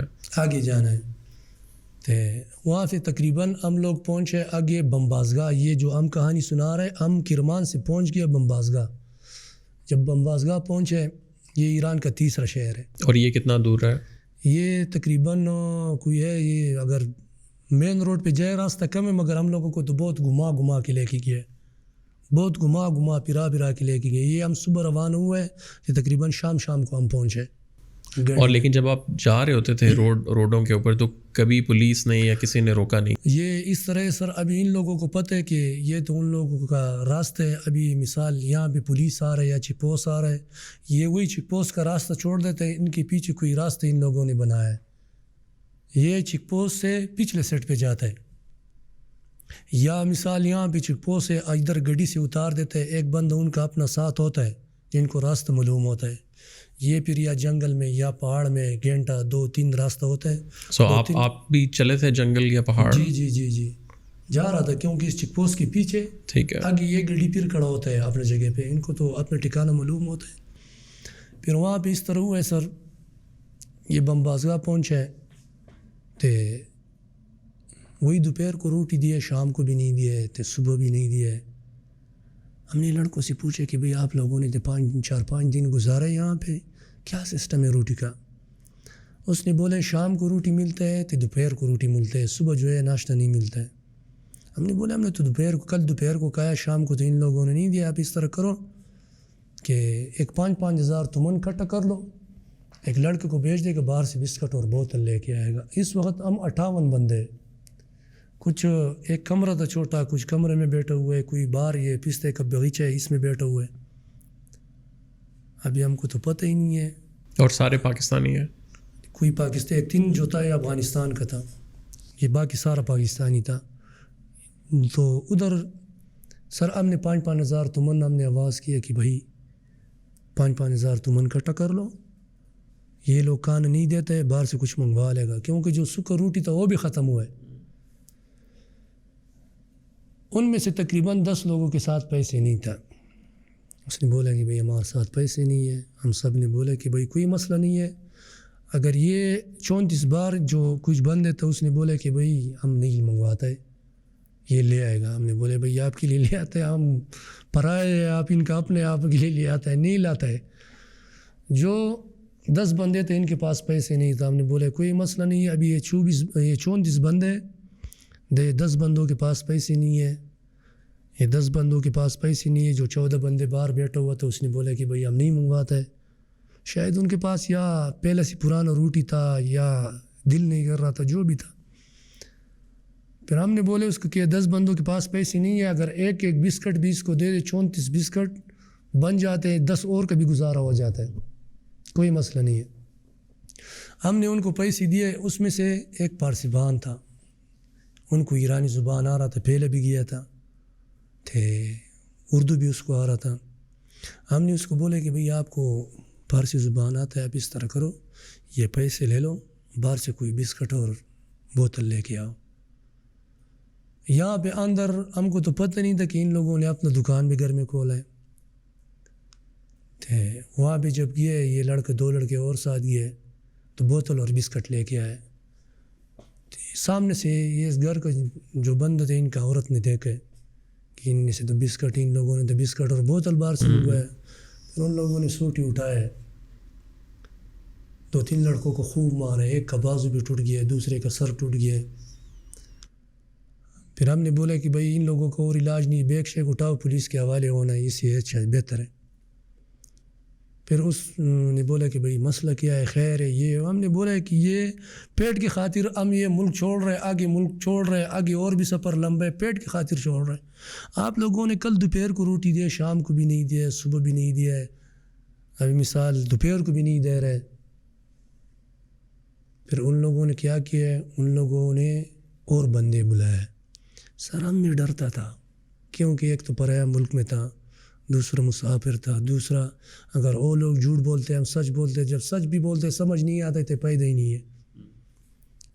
ہے؟ تو وہاں سے تقریباً ہم لوگ پہنچے آگے بمبازگاہ. یہ جو ہم کہانی سنا رہے, ہم کرمان سے پہنچ گیا بمبازگاہ. جب بمبازگاہ پہنچے, یہ ایران کا 3را شہر ہے. اور یہ کتنا دور ہے؟ یہ تقریباً کوئی ہے, یہ اگر مین روڈ پہ جائے راستہ کم ہے, مگر ہم لوگوں کو تو بہت گھما کے لے کے گیا, بہت گھما پھرا کے لے کے گئے. یہ ہم صبح روانہ ہوئے, یہ تقریباً شام کو ہم پہنچے. اور لیکن جب آپ جا رہے ہوتے تھے روڈوں کے اوپر, تو کبھی پولیس نہیں یا کسی نے روکا نہیں؟ یہ اس طرح سر, ابھی ان لوگوں کو پتہ ہے کہ یہ تو ان لوگوں کا راستہ ہے. ابھی مثال یہاں پہ پولیس آ رہا ہے یا چیک پوسٹ آ رہا ہے, یہ وہی چیک پوسٹ کا راستہ چھوڑ دیتے ہیں. ان کے پیچھے کوئی راستہ ان لوگوں نے بنایا ہے. یہ چیک پوسٹ سے پچھلے سیٹ پہ جاتا ہے, یا مثال یہاں پہ چیک پوسٹ ہے, ادھر گاڑی سے اتار دیتے ہیں. ایک بندہ ان کا اپنا ساتھ ہوتا ہے جن کو راستہ معلوم ہوتا ہے. یہ پھر یا جنگل میں یا پہاڑ میں گھنٹہ 2-3 راستہ ہوتا ہے. سو آپ بھی چلے تھے جنگل یا پہاڑ؟ جی جا رہا تھا, کیونکہ اس چیک پوسٹ کے پیچھے ٹھیک ہے آگے یہ گاڑی پھر کھڑا ہوتا ہے اپنے جگہ پہ. ان کو تو اپنا ٹھکانہ معلوم ہوتا ہے. پھر وہاں پہ اس طرح ہوا ہے سر, یہ بمبازگاہ پہنچا ہے. تو وہی دوپہر کو روٹی دی ہے, شام کو بھی نہیں دی ہے, تو صبح بھی نہیں دی ہے. ہم نے لڑکوں سے پوچھا کہ بھئی آپ لوگوں نے تو 4-5 دن گزارے یہاں پہ, کیا سسٹم ہے روٹی کا؟ اس نے بولے شام کو روٹی ملتا ہے تو دوپہر کو روٹی ملتا ہے, صبح جو ہے ناشتہ نہیں ملتا ہے. ہم نے بولا ہم نے تو کل دوپہر کو کھایا, شام کو تو ان لوگوں نے نہیں دیا. آپ اس طرح کرو کہ ایک 5-5 ہزار تمن اکٹھا کر لو, ایک لڑکے کو بھیج دے کہ باہر سے بسکٹ اور بوتل لے کے آئے گا. اس وقت ہم 58 بندے, کچھ ایک کمرہ تھا چھوٹا، کچھ کمرے میں بیٹھے ہوئے، کوئی باہر یہ پستے کا باغیچہ ہے اس میں بیٹھے ہوئے. ابھی ہم کو تو پتہ ہی نہیں ہے. اور سارے پاکستانی ہیں؟ کوئی پاکستان 3 جو تھا یہ افغانستان کا تھا، یہ باقی سارا پاکستانی تھا. تو ادھر سر ہم نے 5-5 ہزار تمن ہم نے آواز کیا کہ بھائی 5-5 ہزار تمن اکٹھا کر لو. یہ لوگ کان نہیں دیتے، باہر سے کچھ منگوا لے گا، کیونکہ جو سکر روٹی تھا وہ بھی ختم ہوا ہے. ان میں سے تقریباً 10 لوگوں کے ساتھ پیسے نہیں تھا. اس نے بولا کہ بھئی ہمارے ساتھ پیسے نہیں ہے. ہم سب نے بولا کہ بھئی کوئی مسئلہ نہیں ہے. اگر یہ 34 بار جو کچھ بندے تھا اس نے بولا کہ بھئی ہم نہیں منگواتا ہے، یہ لے آئے گا. ہم نے بولے بھئی آپ کے لیے لے آتا ہے، ہم پرائے ہیں، آپ ان کا اپنے آپ کے لیے لے آتا ہے، نہیں لاتا ہے. جو 10 بندے تھے ان کے پاس پیسے نہیں تھا. ہم نے بولے کوئی مسئلہ نہیں ہے، ابھی یہ 34 بندے 10 بندوں کے پاس پیسے نہیں ہے. یہ 10 بندوں کے پاس پیسے نہیں ہے. جو 14 بندے باہر بیٹھا ہوا تھا اس نے بولا کہ بھئی ہم نہیں منگواتا ہے. شاید ان کے پاس یا پہلے سے پرانا روٹی تھا یا دل نہیں کر رہا تھا، جو بھی تھا. پھر ہم نے بولے اس کو کہ 10 بندوں کے پاس پیسے نہیں ہے، اگر ایک بسکٹ بھی اس کو دے دے، 34 بسکٹ بن جاتے ہیں، 10 اور کا بھی گزارا ہو جاتا ہے، کوئی مسئلہ نہیں ہے. ہم نے ان کو پیسے دیے. اس میں سے ایک پارسی بان تھا، ان کو ایرانی زبان آ رہا تھا، پہلے بھی گیا تھا، اردو بھی اس کو آ رہا تھا. ہم نے اس کو بولے کہ بھئی آپ کو فارسی زبان آتا ہے، آپ اس طرح کرو، یہ پیسے لے لو، باہر سے کوئی بسکٹ اور بوتل لے کے آؤ. یہاں پہ اندر ہم کو تو پتہ نہیں تھا کہ ان لوگوں نے اپنا دکان بھی گھر میں کھولا ہے. وہاں پہ جب گئے یہ لڑکے 2 لڑکے اور ساتھ گئے تو بوتل اور بسکٹ لے کے آئے. سامنے سے یہ اس گھر کا جو بند تھے ان کا عورت نے دیکھا کہ ان میں سے تو بسکٹ، ان لوگوں نے تو بسکٹ اور بوتل باہر سے منگوایا. پھر ان لوگوں نے سوٹی اٹھائے، 2-3 لڑکوں کو خوب مارے، ایک کا بازو بھی ٹوٹ گیا، دوسرے کا سر ٹوٹ گیا. پھر ہم نے بولا کہ بھئی ان لوگوں کو اور علاج نہیں، بیگ شیک اٹھاؤ، پولیس کے حوالے ہونا ہے، اس سے اچھا بہتر ہے. پھر اس نے بولا کہ بھئی مسئلہ کیا ہے، خیر ہے یہ. ہم نے بولا کہ یہ پیٹ کی خاطر ہم یہ ملک چھوڑ رہے، آگے ملک چھوڑ رہے، آگے اور بھی سفر لمبا ہے، پیٹ کی خاطر چھوڑ رہے. آپ لوگوں نے کل دوپہر کو روٹی دیا، شام کو بھی نہیں دیا، صبح بھی نہیں دیا ہے، ابھی مثال دوپہر کو بھی نہیں دے رہے. پھر ان لوگوں نے کیا کیا ہے، ان لوگوں نے اور بندے بلائے. سر ہم بھی ڈرتا تھا، کیونکہ ایک تو پرایا ملک میں تھا، دوسرا مسافر تھا، دوسرا اگر وہ لوگ جھوٹ بولتے ہم سچ بولتے، جب سچ بھی بولتے سمجھ نہیں آتے تھے، پیدا ہی نہیں ہے.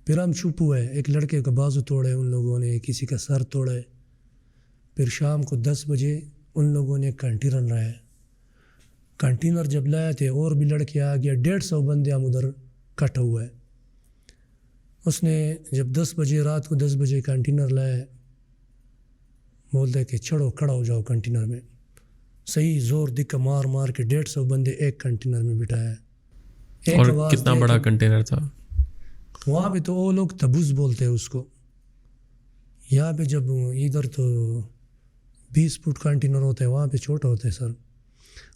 پھر ہم چھپ ہوئے. ایک لڑکے کا بازو توڑے ان لوگوں نے، کسی کا سر توڑے. پھر شام کو 10 بجے ان لوگوں نے کنٹینر لایا. کنٹینر جب لائے تھے اور بھی لڑکے آ گیا، 150 بندے ہم ادھر کٹھا ہوئے. اس نے جب 10 بجے رات کو 10 بجے کنٹینر لائے، بولتے کہ چڑھو، کھڑا ہو جاؤ کنٹینر میں. صحیح زور دکھ مار مار کے 150 بندے ایک کنٹینر میں بٹھایا. اور کتنا بڑا کنٹینر تھا؟ وہاں پہ تو وہ لوگ تبوز بولتے ہیں اس کو. یہاں پہ جب ادھر تو 20 فٹ کنٹینر ہوتا ہے، وہاں پہ چھوٹا ہوتا ہے سر.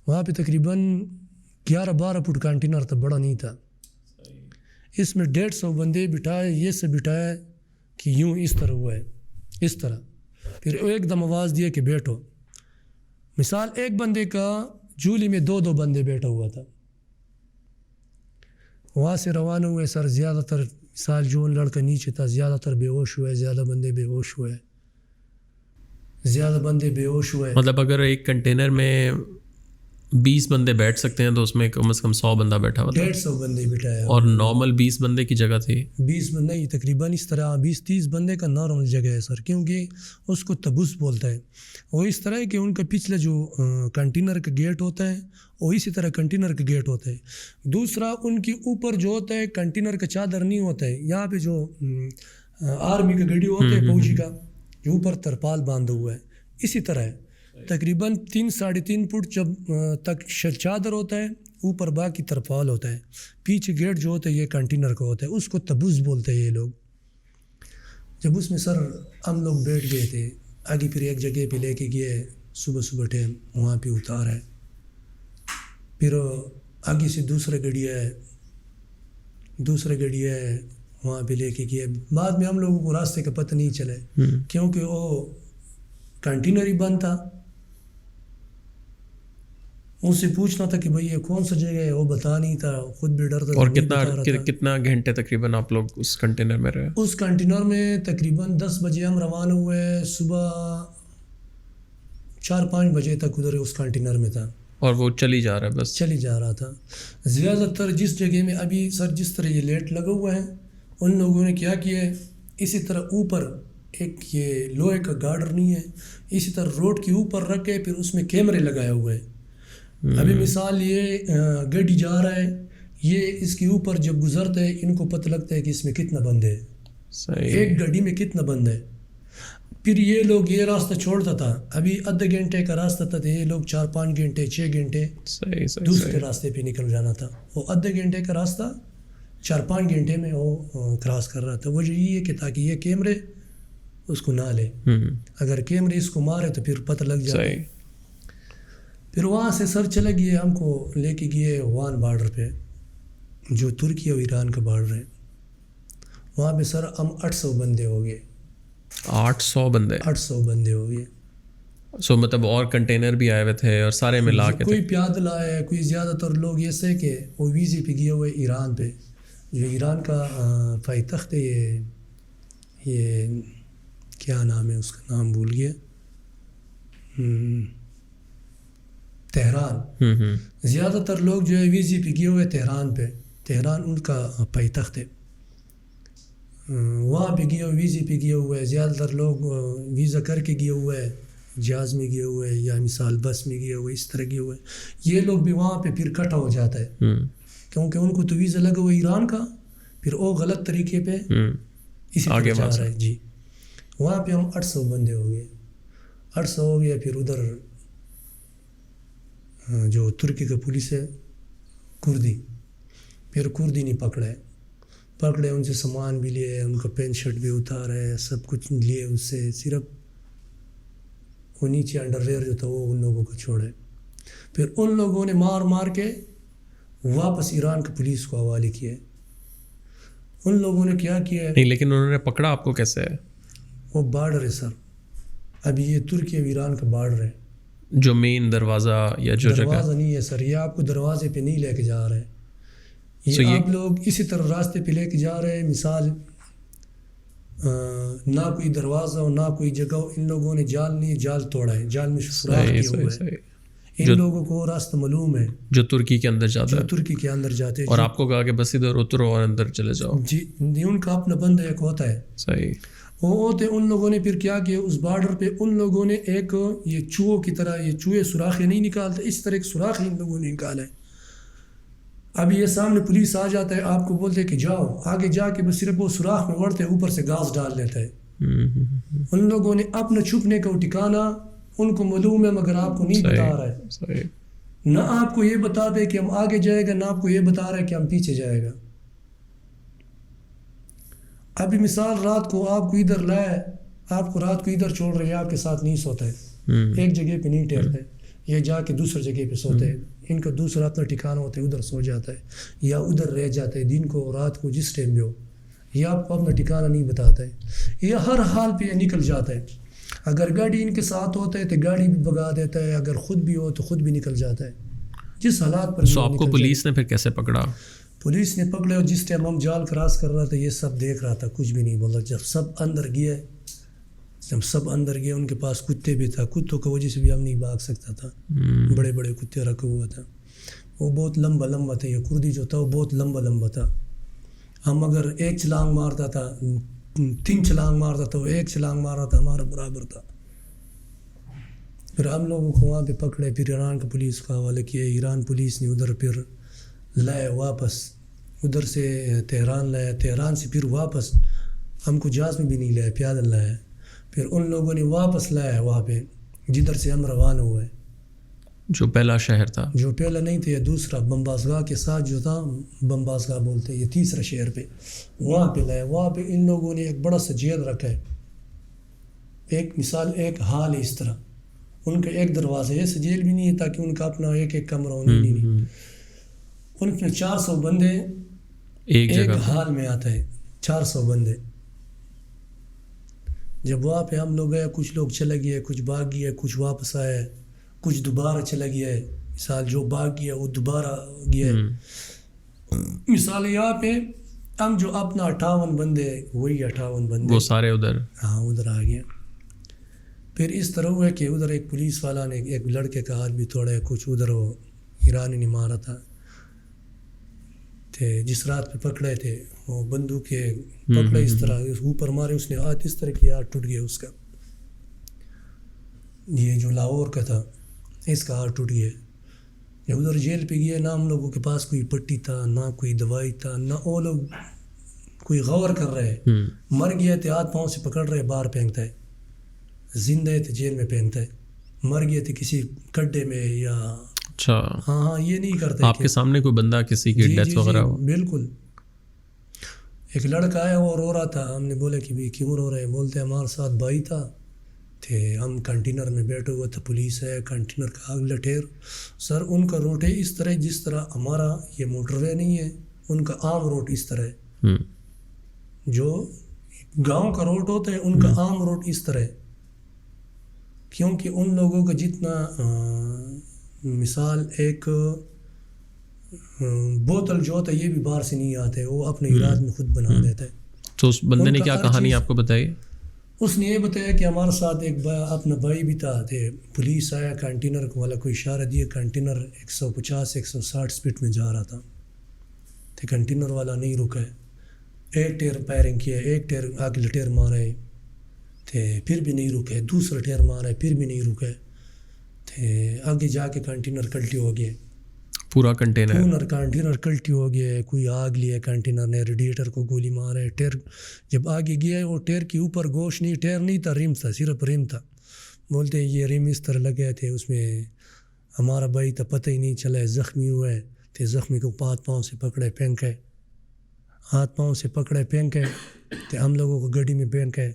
وہاں پہ تقریباً 11-12 فٹ کنٹینر تھا، بڑا نہیں تھا. اس میں 150 بندے بٹھائے، یہ سے بٹھایا کہ یوں اس طرح ہوا ہے، اس طرح. پھر ایک دم آواز دیا کہ بیٹھو. مثال ایک بندے کا جولی میں 2 بندے بیٹھا ہوا تھا. وہاں سے روانہ ہوئے سر. زیادہ تر مثال جو لڑکا نیچے تھا زیادہ تر بے ہوش ہوئے، زیادہ بندے بے ہوش ہوئے، زیادہ بندے بے ہوش ہوئے. مطلب اگر ایک کنٹینر میں 20 بندے بیٹھ سکتے ہیں تو اس میں کم از کم 100 بندہ بیٹھا ہوا تھا. 150 بندے بٹھایا. اور نارمل 20 بندے کی جگہ تھی؟ 20 نہیں، تقریباً اس طرح 20-30 بندے کا نارمل جگہ ہے سر، کیونکہ اس کو تبوس بولتا ہے. وہ اس طرح ہے کہ ان کا پچھلا جو کنٹینر کا گیٹ ہوتا ہے وہ اسی طرح کنٹینر کا گیٹ ہوتا ہے. دوسرا ان کے اوپر جو ہوتا ہے کنٹینر کا چادر نہیں ہوتا ہے. یہاں پہ جو آرمی کا گڑی ہوتا ہے فوجی کا، جو اوپر ترپال باندھا ہوا ہے، اسی طرح ہے. تقریباً 3-3.5 فٹ جب تک چادر ہوتا ہے، اوپر باقی ترپال ہوتا ہے. پیچھے گیٹ جو ہوتا ہے یہ کنٹینر کا ہوتا ہے، اس کو تبوز بولتے ہیں یہ لوگ. جب اس میں سر ہم لوگ بیٹھ گئے تھے، آگے پھر ایک جگہ پہ لے کے گئے، صبح ٹائم وہاں پہ اتارا ہے. پھر آگے سے دوسرا گڑی ہے، وہاں پہ لے کے گئے. بعد میں ہم لوگوں کو راستے کا پتہ نہیں چلے کیونکہ وہ کنٹینر ہی بند تھا. اس سے پوچھنا تھا کہ بھئی یہ کون سا جگہ ہے, وہ بتا نہیں تھا, خود بھی ڈرتا تھا. اور کتنا گھنٹے تقریباً آپ لوگ اس کنٹینر میں رہے؟ اس کنٹینر میں تقریباً 10 بجے ہم روانہ ہوئے, صبح 4-5 بجے تک ادھر اس کنٹینر میں تھا. اور وہ چلی جا رہا ہے, بس چلی جا رہا تھا. زیادہ تر جس جگہ میں ابھی سر جس طرح یہ لیٹ لگا ہوا ہے, ان لوگوں نے کیا کیا ہے, اسی طرح اوپر ایک یہ لوہے کا گارڈر نہیں ہے, اسی طرح روڈ کے اوپر رکھ کے پھر اس میں کیمرے لگائے ہوئے ہیں. ابھی مثال یہ گاڑی جا رہا ہے, یہ اس کے اوپر جب گزرتا ہے ان کو پتہ لگتا ہے کہ اس میں کتنا بندے ہے, ایک گاڑی میں کتنا بندہ ہے. پھر یہ لوگ یہ راستہ چھوڑتا تھا, ابھی آدھے گھنٹے کا راستہ تھا, یہ لوگ 4-5 گھنٹے 6 گھنٹے دوسرے راستے پہ نکل جانا تھا. وہ آدھے گھنٹے کا راستہ 4-5 گھنٹے میں وہ کراس کر رہا تھا. وجہ یہ ہے کہ تاکہ یہ کیمرے اس کو نہ لے, اگر کیمرے اس کو مارے تو پھر پتہ لگ جائے. پھر وہاں سے سر چلے گئے, ہم کو لے کے گئے وان بارڈر پہ جو ترکی اور ایران کا بارڈر ہے. وہاں پہ سر ہم 800 بندے ہو گئے. 800 بندے ہو گئے. سو مطلب اور کنٹینر بھی آئے ہوئے تھے اور سارے ملا کے کوئی پیادل آئے, کوئی زیادہ تر لوگ ایسے کہ وہ ویزے پہ گئے ہوئے ایران پہ, جو ایران کا پائیتخت ہے, یہ کیا نام ہے اس کا, نام بھول گیا, تہران. زیادہ تر لوگ جو ہے ویزے پہ گئے ہوئے تہران پہ. تہران ان کا پائیتخت ہے, وہاں پہ گئے ہوئے, ویزے پہ گئے ہوئے. زیادہ تر لوگ ویزا کر کے گئے ہوئے, جہاز میں گئے ہوئے یا مثال بس میں گئے ہوئے, اس طرح گئے ہوئے. یہ لوگ بھی وہاں پہ پھر کٹھا ہو جاتا ہے کیونکہ ان کو تو ویزا لگا ہوا ایران کا, پھر وہ غلط طریقے پہ اسی طرح جا رہا ہے. جی وہاں پہ ہم 800 بندے ہو گئے. 800 ہو گئے. پھر ادھر جو ترکی کا پولیس ہے کردی, پھر کردی نہیں پکڑے, ان سے سامان بھی لیے, ان کا پینٹ شرٹ بھی اتارے, سب کچھ لیے اس سے. صرف وہ نیچے انڈر ویئر جو تھا وہ ان لوگوں کو چھوڑے. پھر ان لوگوں نے مار کے واپس ایران کی پولیس کو حوالے کیے. ان لوگوں نے کیا کیا نہیں, لیکن انہوں نے پکڑا آپ کو کیسے ہے؟ وہ بارڈر ہے سر, ابھی یہ ترکی اور ایران کا بارڈر ہے. جو مین دروازہ یا جو جگہ دروازہ نہیں ہے سر, یہ آپ کو دروازے پہ نہیں لے کے جا رہے, یہ آپ لوگ اسی طرح راستے پہ لے کے جا رہے ہیں. مثال نہ کوئی دروازہ ہو نہ کوئی جگہ ہو, ان لوگوں نے جال توڑا ہے, جال میں سوراخ کیے ہوئے ہیں. ان لوگوں کو راستہ معلوم ہے جو ترکی کے اندر جاتا ہے, ترکی کے اندر جاتے ہیں. اور آپ کو کہا کہ بس ادھر اترو اور اندر چلے جاؤ. جی ان کا اپنا بندہ ایک ہوتا ہے. صحیح. وہ ہوتے ان لوگوں نے پھر کیا کیا, اس بارڈر پہ ان لوگوں نے ایک یہ چوہوں کی طرح, یہ چوہے سوراخیں نہیں نکالتے, اس طرح ایک سوراخ ان لوگوں نے نکالا ہے. اب یہ سامنے پولیس آ جاتا ہے, آپ کو بولتے کہ جاؤ, آگے جا کے بس صرف وہ سوراخ میں وڑتے اوپر سے گاز ڈال لیتا ہے. ان لوگوں نے اپنا چھپنے کا ٹھکانا ان کو معلوم ہے, مگر آپ کو نہیں بتا رہا ہے. نہ آپ کو یہ بتا دے کہ ہم آگے جائے گا, نہ آپ کو یہ بتا رہا ہے کہ ہم پیچھے جائے گا. ابھی مثال رات کو آپ کو ادھر لائے, آپ کو رات کو ادھر چھوڑ رہے ہیں, آپ کے ساتھ نہیں سوتا ہے, ایک جگہ پہ نہیں ٹھہرتا ہے, یہ جا کے دوسری جگہ پہ سوتے ہیں. ان کا دوسرا اپنا ٹھکانہ ہوتا ہے, ادھر سو جاتا ہے یا ادھر رہ جاتا ہے دن کو رات کو جس ٹائم بھی ہو. یہ آپ کو اپنا ٹھکانہ نہیں بتاتا ہے, یہ ہر حال پہ نکل جاتا ہے. اگر گاڑی ان کے ساتھ ہوتا ہے تو گاڑی بھی بگا دیتا ہے, اگر خود بھی ہو تو خود بھی نکل جاتا ہے جس حالات پر. سو آپ کو پولیس نے پھر کیسے پکڑا؟ پولیس نے پکڑے, اور جس ٹائم ہم جال کراس کر رہا تھا یہ سب دیکھ رہا تھا, کچھ بھی نہیں بولا. جب سب اندر گئے ان کے پاس کتے بھی تھا, کتوں کی وجہ سے بھی ہم نہیں بھاگ سکتا تھا, بڑے بڑے کتے رکھے ہوا تھا. وہ بہت لمبا تھا, یہ کردی جو تھا وہ بہت لمبا تھا. ہم اگر ایک چھلانگ مارتا تھا 3 چھلانگ مارتا تھا, وہ 1 چھلانگ مار رہا تھا ہمارا برابر تھا. پھر ہم لوگوں کو وہاں پہ پکڑے, پھر ایران کا پولیس کا حوالے کیا. ایران پولیس نے ادھر پھر لائے واپس, ادھر سے تہران لایا, تہران سے پھر واپس ہم کو جہاز میں بھی نہیں لایا, پیادل لایا. پھر ان لوگوں نے واپس لایا وہاں پہ جدھر سے ہم روانہ ہوئے, جو پہلا شہر تھا, جو پہلا نہیں تھا, یہ دوسرا بمباسگاہ کے ساتھ جو تھا, بمباسگاہ بولتے ہیں, یہ تیسرا شہر پہ, وہاں پہ لایا. وہاں پہ ان لوگوں نے ایک بڑا سا جیل رکھا ہے, ایک مثال ایک حال ہے اس طرح. ان کا ایک دروازہ ہے, ایسے جیل بھی نہیں ہے تاکہ ان کا اپنا ایک کمرہ ہو, نہیں. ان میں 400 بندے ایک حال میں آتا ہے, 400 بندے. جب وہاں پہ ہم لوگ گئے, کچھ لوگ چلے گئے, کچھ بھاگ گئے, کچھ واپس آئے, کچھ دوبارہ چلے گئے. مثال جو بھاگ گیا وہ دوبارہ گیا. مثال یہاں پہ ہم جو اپنا 58 بندے, وہی 58 بندے وہ سارے ادھر, ہاں ادھر آ گئے. پھر اس طرح ہوا کہ ادھر ایک پولیس والا نے ایک لڑکے کا ہاتھ بھی توڑا, کچھ ادھر وہ ایرانی نے مارا تھا. تھے جس رات پہ پکڑے تھے وہ بندوق کے پکڑے اس طرح اوپر مارے, اس نے ہاتھ اس طرح کیا, ہاتھ ٹوٹ گیا اس کا. یہ جو لاہور کا تھا اس کا ہاتھ ٹوٹ گیا. جب ادھر جیل پہ گیا, نہ ہم لوگوں کے پاس کوئی پٹی تھا, نہ کوئی دوائی تھا, نہ وہ لوگ کوئی غور کر رہے. مر گئے تھے ہاتھ پاؤں سے پکڑ رہے, باہر پھینکتا ہے. زندہ تھے جیل میں پھینکتا ہے. مر گئے تھے کسی گڈھے میں یا اچھا. ہاں یہ نہیں کرتے. آپ کے سامنے کوئی بندہ کسی کی ڈیتھ وغیرہ ہو؟ بالکل. ایک لڑکا آیا وہ رو رہا تھا. ہم نے بولے کہ بھائی کیوں رو رہے؟ بولتے ہمارے ساتھ بھائی تھا تھے, ہم کنٹینر میں بیٹھے ہوئے تھے, پولیس ہے, کنٹینر کا آگ لٹیر. سر ان کا روٹ ہے اس طرح جس طرح ہمارا یہ موٹر وے نہیں ہے, ان کا عام روٹ اس طرح ہے. جو گاؤں کا روٹ ہوتا ہے ان کا عام روٹ اس طرح ہے. کیونکہ ان لوگوں کا جتنا مثال ایک بوتل جو ہوتا ہے یہ بھی باہر سے نہیں آتے, وہ اپنے اراد میں خود بنا دیتا ہے. تو اس بندے نے کیا کہانی آپ کو بتائی؟ اس نے یہ بتایا کہ ہمارے ساتھ ایک اپنا بھائی بھی تھا. پولیس آیا, کنٹینر والا کوئی اشارہ دیا, کنٹینر 150-160 سپیڈ میں جا رہا تھا. تو کنٹینر والا نہیں رکا ہے, ایک ٹیر فائرنگ کیا, ایک ٹیر آگے لٹیر مارا ہے, پھر بھی نہیں رکے. دوسرا ٹیر مارا ہے, پھر بھی نہیں رکے. آگے جا کے کنٹینر کلٹی ہو گیا, پورا کنٹینر کلٹی ہو گیا. کوئی آگ لیا کنٹینر نے, ریڈیٹر کو گولی مارا ہے. ٹیر جب آگے گیا وہ ٹیر کے اوپر گوشت نہیں, ٹیر نہیں تھا, ریم تھا, صرف ریم تھا. بولتے ہیں یہ ریم اس طرح لگے تھے, اس میں ہمارا بھائی تو پتہ ہی نہیں چلا ہے, زخمی ہوا ہے. تو زخمی کو ہاتھ پاؤں سے پکڑے پھینکے, ہاتھ پاؤں سے پکڑے پھینکے. تو ہم لوگوں کو گاڑی میں پھینکے,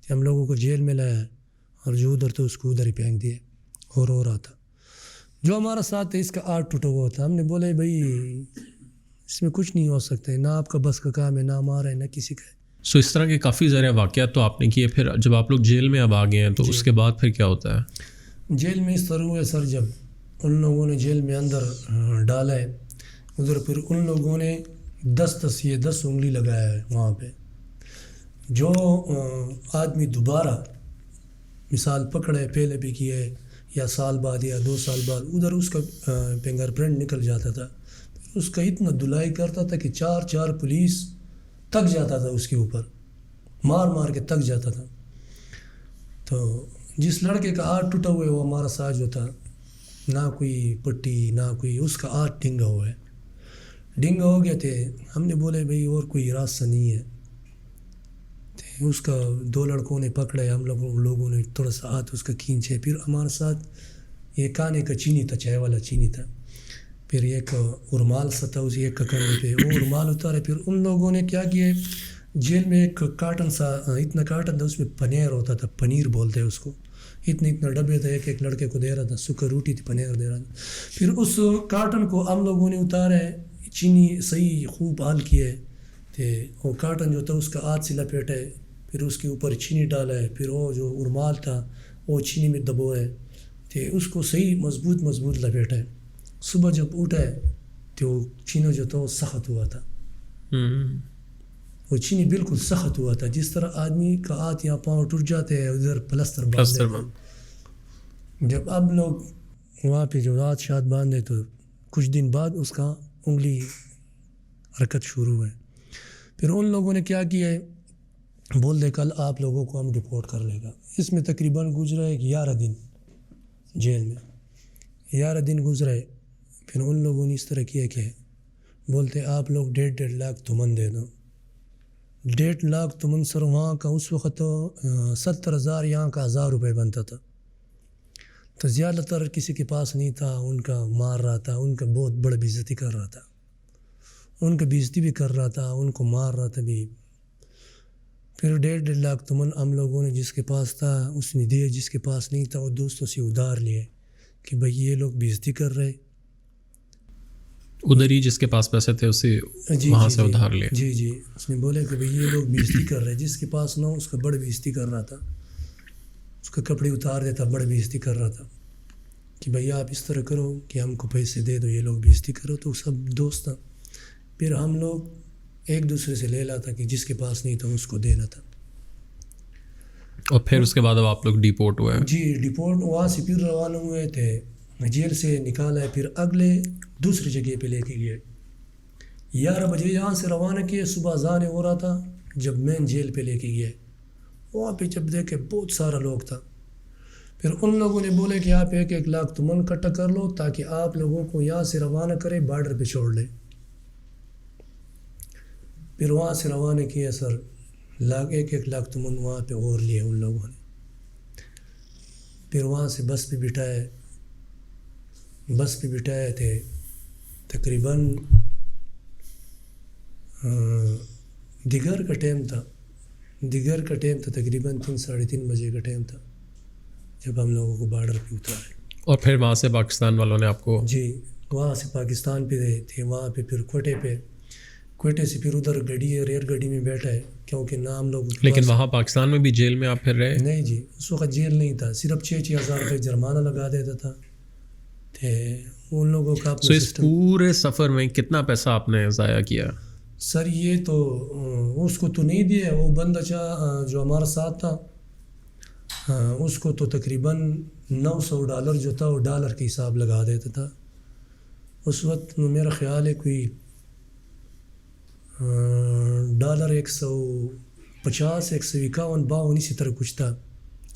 ہم لوگوں کو جیل میں لایا, اور جو ادھر تو اس کو ادھر ہی پھینک دیے. اور رو رہا تھا. جو ہمارا ساتھ ہے اس کا آٹھ ٹوٹا ہوا تھا. ہم نے بولے بھائی اس میں کچھ نہیں ہو سکتا ہے, نہ آپ کا بس کا کام ہے, نہ ہمارا ہے, نہ کسی کا ہے. سو اس طرح کے کافی سارے واقعات تو آپ نے کیے. پھر جب آپ لوگ جیل میں اب آ گئے ہیں تو اس کے بعد پھر کیا ہوتا ہے؟ جیل میں اس طرح ہوا ہے سر, جب ان لوگوں نے جیل میں اندر ڈالا ہے ادھر, پھر ان لوگوں نے 10 انگلی لگایا ہے وہاں پہ. جو آدمی دوبارہ مثال پکڑے پہلے بھی کیے, یا سال بعد یا 2 سال بعد, ادھر اس کا فنگر پرنٹ نکل جاتا تھا. اس کا اتنا دھلائی کرتا تھا کہ 4 پولیس تک جاتا تھا, اس کے اوپر مار کے تک جاتا تھا. تو جس لڑکے کا ہاتھ ٹوٹا ہوا ہے وہ ہمارا ساتھ جو تھا, نہ کوئی پٹی نہ کوئی, اس کا ہاتھ ڈنگا ہوا ہے. ڈنگا ہو گئے تھے. ہم نے بولے بھائی اور کوئی راستہ نہیں ہے. اس کا 2 لڑکوں نے پکڑے, ہم لوگوں نے تھوڑا سا ہاتھ اس کا کھینچے. پھر ہمارے ساتھ یہ کانے کا چینی تھا, چائے والا چینی تھا. پھر ایک ارمال سا تھا اسی ایک ککڑے پہ, وہ ارمال اتارے. پھر ان لوگوں نے کیا کیا, جیل میں ایک کارٹن سا, اتنا کارٹن تھا, اس میں پنیر ہوتا تھا, پنیر بولتے ہیں اس کو. اتنا ڈبے تھا, ایک لڑکے کو دے رہا تھا, سکر روٹی تھی, پنیر دے رہا تھا. پھر اس کارٹن کو ہم لوگوں نے اتارے, چینی صحیح خوب حال کیے. وہ کارٹن جو تھا اس کا ہاتھ سے لپیٹے, پھر اس کے اوپر چینی ڈالا ہے. پھر وہ جو ارمال تھا وہ چینی میں دبوئے, تو اس کو صحیح مضبوط لپیٹا ہے. صبح جب اٹھا ہے تو چینی جو تھا وہ سخت ہوا تھا. وہ چینی بالکل سخت ہوا تھا, جس طرح آدمی کا ہاتھ یا پاؤں ٹوٹ جاتے ہیں, ادھر پلستر باندھے. جب اب لوگ وہاں پہ جو ہاتھ شاد باندھے تو کچھ دن بعد اس کا انگلی حرکت شروع ہے. پھر ان لوگوں نے کیا کیا ہے, بول دے کل آپ لوگوں کو ہم رپورٹ کر لے گا. اس میں تقریباً گزرا ہے 11 دن جیل میں, 11 دن گزرے. پھر ان لوگوں نے اس طرح کیا کہ بولتے آپ لوگ 1.5 لاکھ تمن دے دو. 1.5 لاکھ تمن سر وہاں کا اس وقت 70,000, یہاں کا 1,000 روپے بنتا تھا. تو زیادہ تر کسی کے پاس نہیں تھا, ان کا مار رہا تھا, ان کا بہت بڑا بےعزتی کر رہا تھا, ان کا بےعزتی بھی کر رہا تھا, ان کو مار رہا تھا بھی. پھر 1.5 لاکھ تمن ہم لوگوں نے جس کے پاس تھا اس نے دیے, جس کے پاس نہیں تھا وہ دوستوں سے ادھار لیے کہ بھائی یہ لوگ بےعزتی کر رہے. ادھر ہی جس کے پاس پیسے تھے اسی وہاں سے ادھار لے. جی جی اس نے بولے کہ بھئی یہ لوگ بےزتی کر رہے ہیں، جس کے پاس نہ ہو اس کا بڑا بےزتی کر رہا تھا، اس کا کپڑے اتار دیتا، بڑا بےزتی کر رہا تھا کہ بھئی آپ اس طرح کرو کہ ہم کو پیسے دے دو، یہ لوگ بےزتی کرو. تو سب دوست تھا. پھر ہم لوگ ایک دوسرے سے لے لاتا کہ جس کے پاس نہیں تھا اس کو دینا تھا. اور پھر اس کے بعد اب آپ لوگ ڈیپورٹ ہوئے؟ جی ڈیپورٹ وہاں سے پھر روانہ ہوئے تھے، جیل سے نکالا ہے، پھر اگلے دوسری جگہ پہ لے کے گئے. 11 بجے یہاں سے روانہ کیے، صبح اذان ہو رہا تھا جب مین جیل پہ لے کے گئے. وہاں پہ جب دیکھے بہت سارا لوگ تھا. پھر ان لوگوں نے بولے کہ آپ 1-1 لاکھ تمن اکٹھا کر لو تاکہ آپ لوگوں کو یہاں سے روانہ کرے، بارڈر پہ چھوڑ لے. پھر وہاں سے روانہ کیا سر، 1-1 لاکھ تمن وہاں پہ اور لیے ان لوگوں نے. پھر وہاں سے بس پہ بٹھائے تھے. تقریباً دیگر کا ٹائم تھا تقریباً 3-3:30 بجے کا ٹائم تھا جب ہم لوگوں کو بارڈر پہ اتارے. اور پھر وہاں سے پاکستان والوں نے آپ کو؟ جی وہاں سے پاکستان پہ گئے تھے. وہاں پہ پھر کوئٹے سے پھر ادھر ریل گاڑی میں بیٹھا ہے کیونکہ نہ ہم لوگ. لیکن وہاں پاکستان میں بھی جیل میں آپ پھر رہے؟ نہیں جی اس وقت جیل نہیں تھا، صرف 6-6 ہزار روپے جرمانہ لگا دیتا تھا ان لوگوں کا. سو اس پورے سفر میں کتنا پیسہ آپ نے ضائع کیا؟ سر یہ تو اس کو تو نہیں دیا، وہ بندہ جو ہمارا ساتھ تھا اس کو تو تقریباً $900 جو تھا وہ ڈالر کے حساب لگا دیتا تھا. اس وقت میرا خیال ہے کوئی ڈالر 150 151 اسی طرح کچھ تھا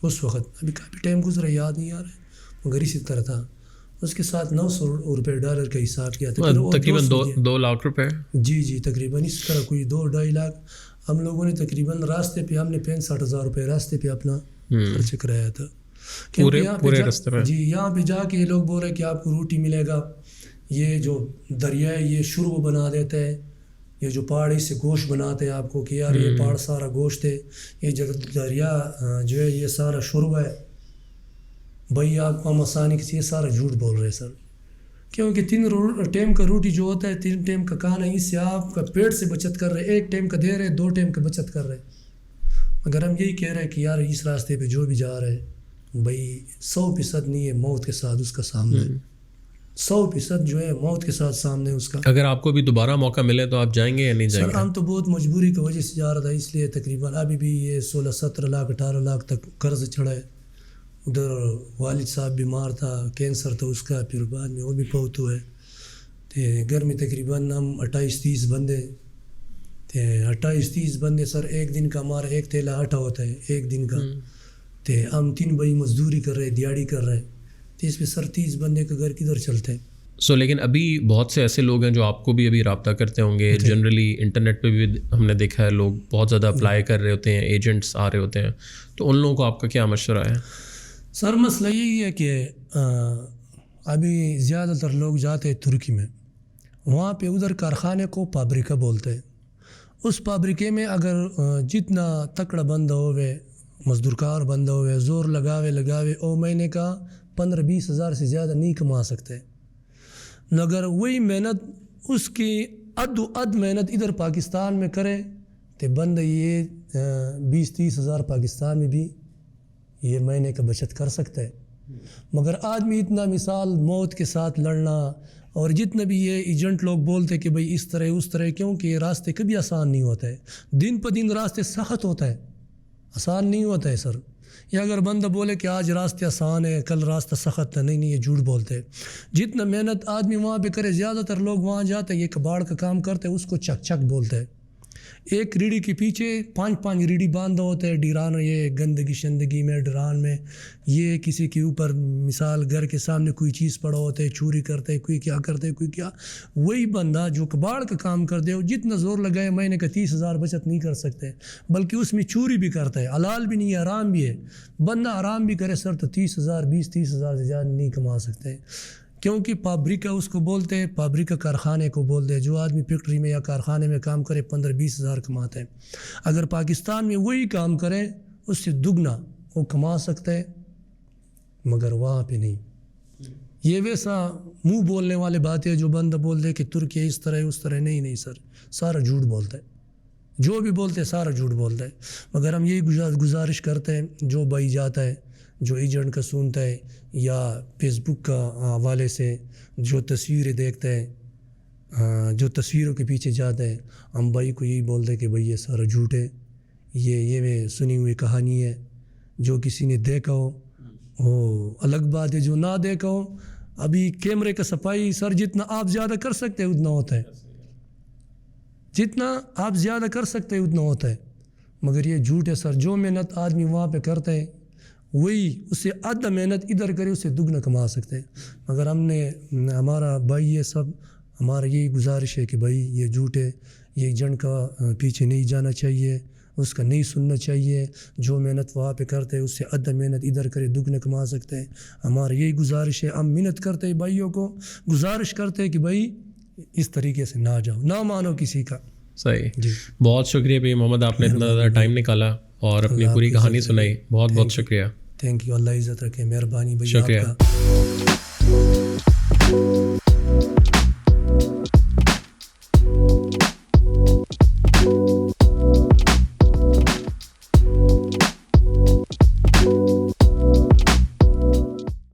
اس وقت. ابھی کافی ٹائم گزرا، یاد نہیں آ رہا ہے، مگر اسی طرح تھا. اس کے ساتھ $900 ڈالر کا حساب کیا تھا، تقریباً 2 لاکھ روپے. جی تقریباً اس طرح کوئی 2-2.5 لاکھ. ہم لوگوں نے تقریباً راستے پہ ہم نے 65,000 روپے راستے پہ اپنا خرچ کرایا تھا. پورے راستے میں. جی یہاں پہ جا کے یہ لوگ بول رہے کہ آپ کو روٹی ملے گا، یہ جو دریا ہے یہ شروع بنا دیتا ہے، یہ جو پہاڑی سے گوشت بناتے ہیں آپ کو کہ یار یہ پہاڑ سارا گوشت ہے، یہ جو دریا جو ہے یہ سارا شروع ہے. بھائی آپ کو ہم آسانی سے یہ سارا جھوٹ بول رہے ہیں سر، کیونکہ 3 ٹائم کا روٹی جو ہوتا ہے 3 ٹائم کا کھانا، اس سے آپ کا پیٹ سے بچت کر رہے، 1 ٹائم کا دے رہے 2 ٹائم کا بچت کر رہے. مگر ہم یہی کہہ رہے ہیں کہ یار اس راستے پہ جو بھی جا رہے بھائی 100% نہیں ہے موت کے ساتھ اس کا سامنا ہے، 100% جو ہے موت کے ساتھ سامنے اس کا. اگر آپ کو بھی دوبارہ موقع ملے تو آپ جائیں گے یا نہیں جائیں گے؟ سر ہم تو بہت مجبوری کی وجہ سے جا رہا تھا، اس لیے تقریباً ابھی بھی یہ 16-17 لاکھ 18 لاکھ تک قرض چڑھا ہے. ادھر والد صاحب بیمار تھا، کینسر تھا اس کا، پھر بعد میں وہ بھی فوت ہوئے. گھر میں تقریباً ہم 28-30 بندے تھے. 28-30 بندے سر، ایک دن کا ہمارا 1 تھیلا آٹا ہوتا ہے ایک دن کا. ہم 3 بھائی مزدوری کر رہے، دیہڑی کر رہے، تو اس پہ سر 30 بندے کا گھر کدھر چلتا ہے. لیکن ابھی بہت سے ایسے لوگ ہیں جو آپ کو بھی ابھی رابطہ کرتے ہوں گے. جنرلی انٹرنیٹ پہ بھی ہم نے دیکھا ہے لوگ بہت زیادہ اپلائی کر رہے ہوتے ہیں، ایجنٹس آ رہے ہوتے ہیں، تو ان لوگوں کو آپ کا کیا مشورہ ہے؟ سر مسئلہ یہی ہے کہ ابھی زیادہ تر لوگ جاتے ہیں ترکی میں، وہاں پہ ادھر کارخانے کو فابریکہ بولتے ہیں. اس فابریکے میں اگر جتنا تکڑا بندہ ہوئے، مزدور کار بندہ ہوئے، زور لگاوے او مہینے کا 15-20 ہزار سے زیادہ نہیں کما سکتے. مگر وہی محنت اس کی اد محنت ادھر پاکستان میں کرے تو بندہ یہ 20-30 ہزار پاکستان میں بھی یہ مہینے کا بچت کر سکتا ہے. مگر آدمی اتنا مثال موت کے ساتھ لڑنا، اور جتنا بھی یہ ایجنٹ لوگ بولتے کہ بھئی اس طرح اس طرح، کیونکہ یہ راستے کبھی آسان نہیں ہوتا ہے، دن پہ دن راستے سخت ہوتا ہے، آسان نہیں ہوتا ہے سر. یا اگر بندہ بولے کہ آج راستے آسان ہے کل راستہ سخت ہے، نہیں یہ جھوٹ بولتے ہیں. جتنا محنت آدمی وہاں پہ کرے، زیادہ تر لوگ وہاں جاتے ہیں یہ کباڑ کا کام کرتے ہیں، اس کو چک چک بولتے ہیں. ایک ریڑھی کے پیچھے 5 ریڑھی باندھا ہوتا ہے ڈیران، یہ گندگی شندگی میں ڈران میں، یہ کسی کے اوپر مثال گھر کے سامنے کوئی چیز پڑا ہوتا ہے، چوری کرتے ہے، کوئی کیا کرتے ہے، کوئی کیا. وہی بندہ جو کباڑ کا کام کرتے ہو جتنا زور لگائے مہینے کا 30 ہزار بچت نہیں کر سکتے، بلکہ اس میں چوری بھی کرتا ہے، حلال بھی نہیں ہے حرام بھی ہے. بندہ حرام بھی کرے سر تو 30 ہزار 20-30 ہزار سے زیادہ نہیں کما سکتے، کیونکہ فابریکہ اس کو بولتے ہیں، فابریکہ کارخانے کو بولتے ہیں. جو آدمی فیکٹری میں یا کارخانے میں کام کرے 15-20 ہزار کماتے ہیں. اگر پاکستان میں وہی کام کریں اس سے دگنا وہ کما سکتے ہیں، مگر وہاں پہ نہیں. یہ ویسا منہ بولنے والے باتیں جو بندہ بول دے کہ ترکی اس طرح ہے اس طرح، نہیں سر، سارا جھوٹ بولتا ہے، جو بھی بولتے ہیں سارا جھوٹ بولتا ہے. مگر ہم یہی گزارش کرتے ہیں، جو بھائی جاتا ہے، جو ایجنٹ کا سنتا ہے یا فیس بک کا حوالے سے جو تصویریں دیکھتا ہے، جو تصویروں کے پیچھے جاتا ہے، ہم بھائی کو یہی بولتے ہیں کہ بھائی یہ سارا جھوٹ ہے، یہ سنی ہوئی کہانی ہے. جو کسی نے دیکھا ہو وہ الگ بات ہے، جو نہ دیکھا ہو. ابھی کیمرے کا صفائی سر جتنا آپ زیادہ کر سکتے ہیں اتنا ہوتا ہے، جتنا آپ زیادہ کر سکتے ہیں اتنا ہوتا ہے. مگر یہ جھوٹ ہے سر. جو محنت آدمی وہاں پہ کرتا ہے وہی اس سے آدھا محنت ادھر کرے اس سے دگنا کما سکتے ہیں. مگر ہمارا بھائی یہ سب ہمارا یہی گزارش ہے کہ بھائی یہ جھوٹ ہے، یہ ایجنٹ کا پیچھے نہیں جانا چاہیے، اس کا نہیں سننا چاہیے. جو محنت وہاں پہ کرتے ہیں اس سے آدھا محنت ادھر کرے دگنا کما سکتے ہیں. ہمارا یہی گزارش ہے. ہم محنت کرتے ہیں بھائیوں کو گزارش کرتے ہیں کہ بھائی اس طریقے سے نہ جاؤ، نہ مانو کسی کا. صحیح. جی بہت شکریہ بھائی محمد، آپ نے اتنا زیادہ ٹائم نکالا اور اپنی پوری کہانی سنائی. بہت بہت شکریہ. Thank you. اللہ عزت رکھے. مہربانی بھائی شکریہ. آپ کا.